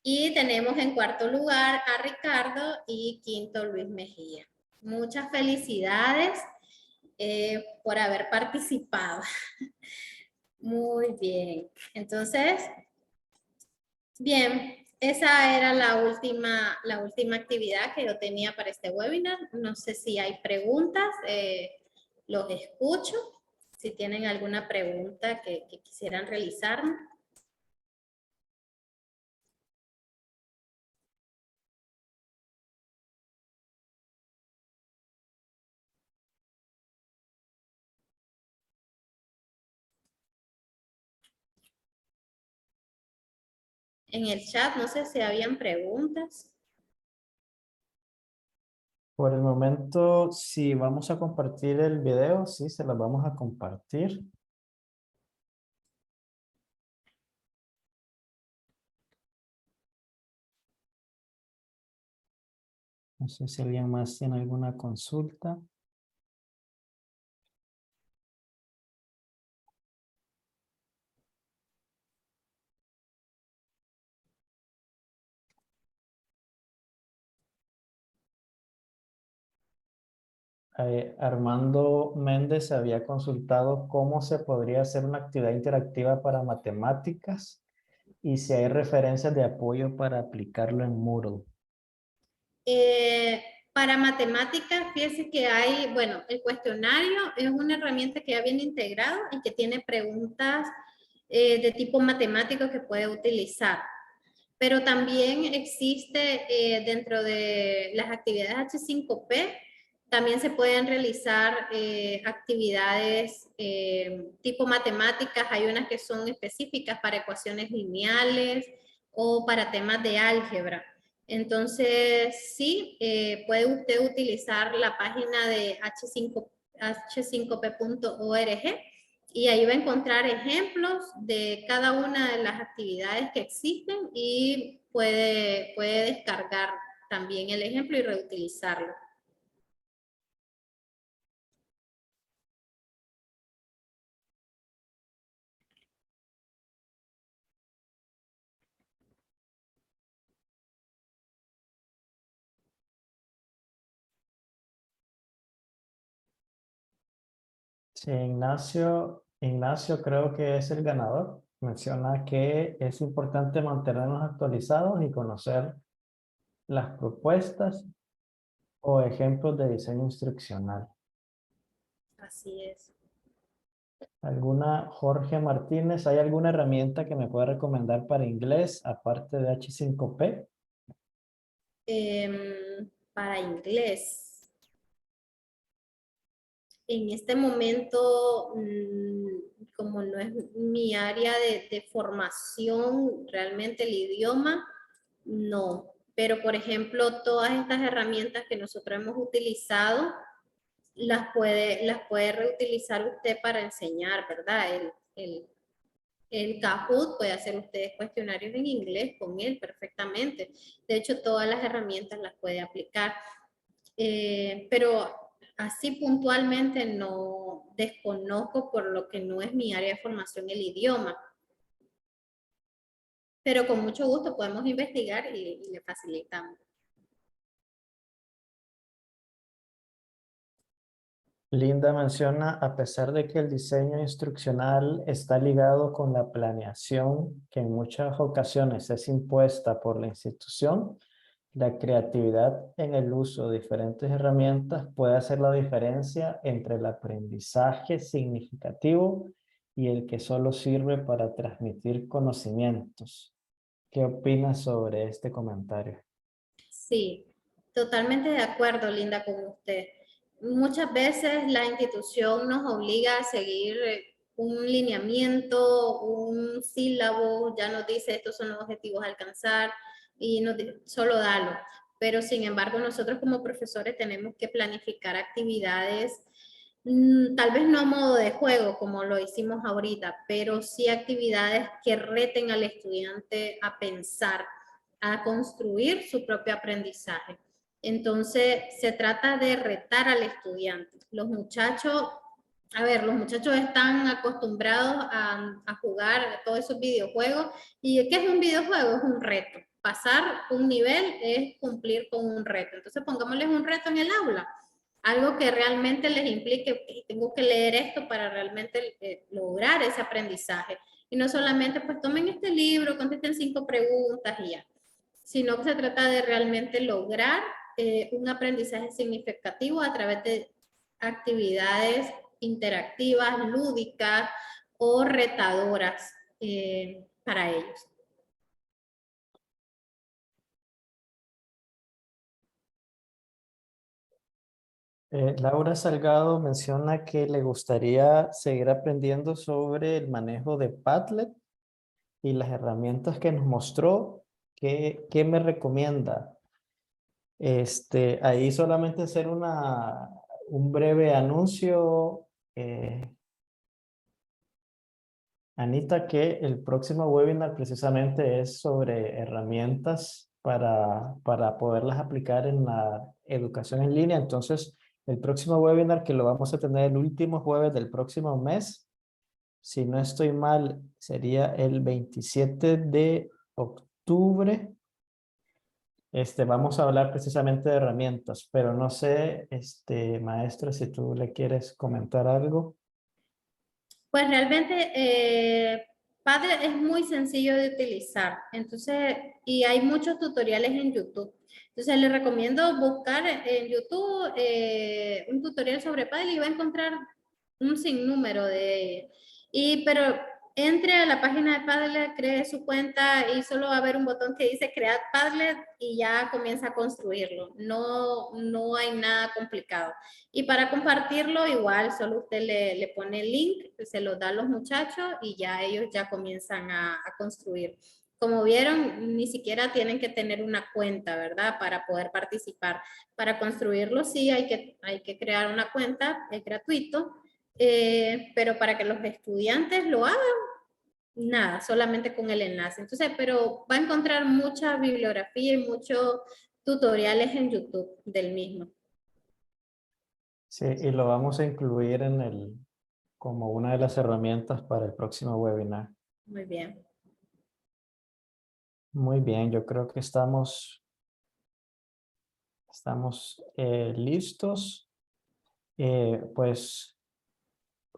B: y tenemos en cuarto lugar a Ricardo y quinto Luis Mejía. Muchas felicidades por haber participado. Muy bien. Entonces, bien, esa era la última actividad que yo tenía para este webinar. No sé si hay preguntas, los escucho. Si tienen alguna pregunta que quisieran realizarme. En el chat, no sé si habían preguntas.
A: Por el momento, si vamos a compartir el video, sí, se las vamos a compartir. No sé si alguien más tiene alguna consulta. Armando Méndez había consultado cómo se podría hacer una actividad interactiva para matemáticas y si hay referencias de apoyo para aplicarlo en Moodle.
B: Para matemáticas, fíjense que hay, bueno, el cuestionario es una herramienta que ya viene integrado y que tiene preguntas de tipo matemático que puede utilizar. Pero también existe dentro de las actividades H5P, También se pueden realizar actividades tipo matemáticas. Hay unas que son específicas para ecuaciones lineales o para temas de álgebra. Entonces, sí, puede usted utilizar la página de h5p.org y ahí va a encontrar ejemplos de cada una de las actividades que existen y puede descargar también el ejemplo y reutilizarlo.
A: Sí, Ignacio creo que es el ganador. Menciona que es importante mantenernos actualizados y conocer las propuestas o ejemplos de diseño instruccional.
B: Así es.
A: Jorge Martínez, ¿hay alguna herramienta que me pueda recomendar para inglés aparte de H5P?
B: Para inglés. En este momento, como no es mi área de formación, realmente el idioma, no. Pero, por ejemplo, todas estas herramientas que nosotros hemos utilizado, las puede reutilizar usted para enseñar, ¿verdad? El Kahoot, puede hacer ustedes cuestionarios en inglés con él perfectamente. De hecho, todas las herramientas las puede aplicar. Pero así puntualmente no desconozco, por lo que no es mi área de formación el idioma. Pero con mucho gusto podemos investigar y le facilitamos.
A: Linda menciona, a pesar de que el diseño instruccional está ligado con la planeación, que en muchas ocasiones es impuesta por la institución, la creatividad en el uso de diferentes herramientas puede hacer la diferencia entre el aprendizaje significativo y el que solo sirve para transmitir conocimientos. ¿Qué opinas sobre este comentario?
B: Sí, totalmente de acuerdo, Linda, con usted. Muchas veces la institución nos obliga a seguir un lineamiento, un sílabo, ya nos dice estos son los objetivos a alcanzar y nos dice, solo dalo. Pero sin embargo, nosotros como profesores tenemos que planificar actividades, tal vez no a modo de juego como lo hicimos ahorita, pero sí actividades que reten al estudiante a pensar, a construir su propio aprendizaje. Entonces, se trata de retar al estudiante. Los muchachos están acostumbrados a jugar todos esos videojuegos. ¿Y qué es un videojuego? Es un reto. Pasar un nivel es cumplir con un reto. Entonces, pongámosles un reto en el aula. Algo que realmente les implique, okay, tengo que leer esto para realmente lograr ese aprendizaje. Y no solamente, pues tomen este libro, contesten 5 preguntas y ya, sino que se trata de realmente lograr un aprendizaje significativo a través de actividades interactivas, lúdicas o retadoras para ellos.
A: Laura Salgado menciona que le gustaría seguir aprendiendo sobre el manejo de Padlet y las herramientas que nos mostró. ¿Qué me recomienda? Ahí solamente hacer un breve anuncio, Anita, que el próximo webinar precisamente es sobre herramientas para poderlas aplicar en la educación en línea. Entonces, el próximo webinar, que lo vamos a tener el último jueves del próximo mes, si no estoy mal, sería el 27 de octubre. Vamos a hablar precisamente de herramientas, pero no sé, maestro, si tú le quieres comentar algo.
B: Pues realmente Padlet es muy sencillo de utilizar, entonces, y hay muchos tutoriales en YouTube. Entonces les recomiendo buscar en YouTube un tutorial sobre Padlet y va a encontrar un sinnúmero de... pero entre a la página de Padlet, cree su cuenta y solo va a haber un botón que dice crear Padlet y ya comienza a construirlo. No hay nada complicado. Y para compartirlo, igual, solo usted le pone el link, se lo da a los muchachos y ya ellos ya comienzan a construir. Como vieron, ni siquiera tienen que tener una cuenta, ¿verdad? Para poder participar. Para construirlo, sí, hay que crear una cuenta, es gratuito. Pero para que los estudiantes lo hagan, nada, solamente con el enlace. Entonces, pero va a encontrar mucha bibliografía y muchos tutoriales en YouTube del mismo.
A: Sí, y lo vamos a incluir como una de las herramientas para el próximo webinar.
B: Muy bien.
A: Muy bien, yo creo que estamos listos. Pues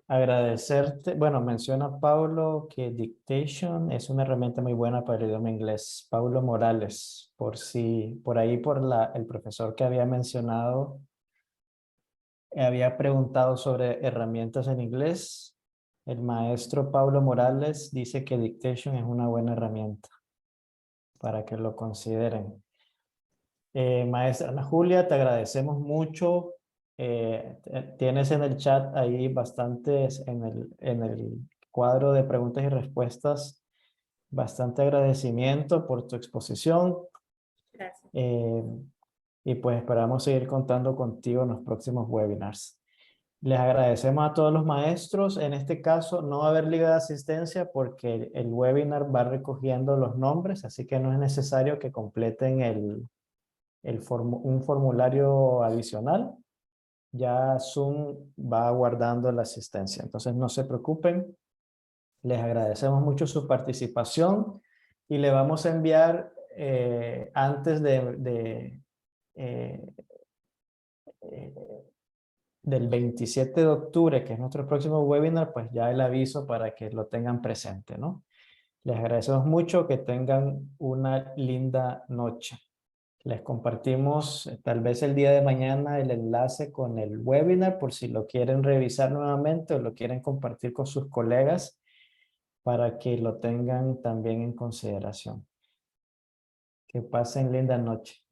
A: agradecerte. Bueno, menciona Paulo que Dictation es una herramienta muy buena para el idioma inglés. Paulo Morales, por ahí el profesor que había mencionado había preguntado sobre herramientas en inglés. El maestro Paulo Morales dice que Dictation es una buena herramienta para que lo consideren. Maestra Ana Julia, te agradecemos mucho. Tienes en el chat ahí bastantes, en el cuadro de preguntas y respuestas, bastante agradecimiento por tu exposición.
B: Gracias.
A: Y pues esperamos seguir contando contigo en los próximos webinars. Les agradecemos a todos los maestros. En este caso no va a haber liga de asistencia porque el webinar va recogiendo los nombres, así que no es necesario que completen un formulario adicional. Ya Zoom va guardando la asistencia. Entonces no se preocupen. Les agradecemos mucho su participación y le vamos a enviar antes eh, del 27 de octubre, que es nuestro próximo webinar, pues ya el aviso para que lo tengan presente, ¿no? Les agradecemos mucho, que tengan una linda noche. Les compartimos tal vez el día de mañana el enlace con el webinar por si lo quieren revisar nuevamente o lo quieren compartir con sus colegas para que lo tengan también en consideración. Que pasen linda noche.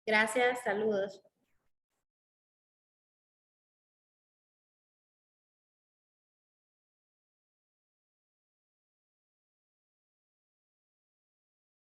B: Gracias, saludos.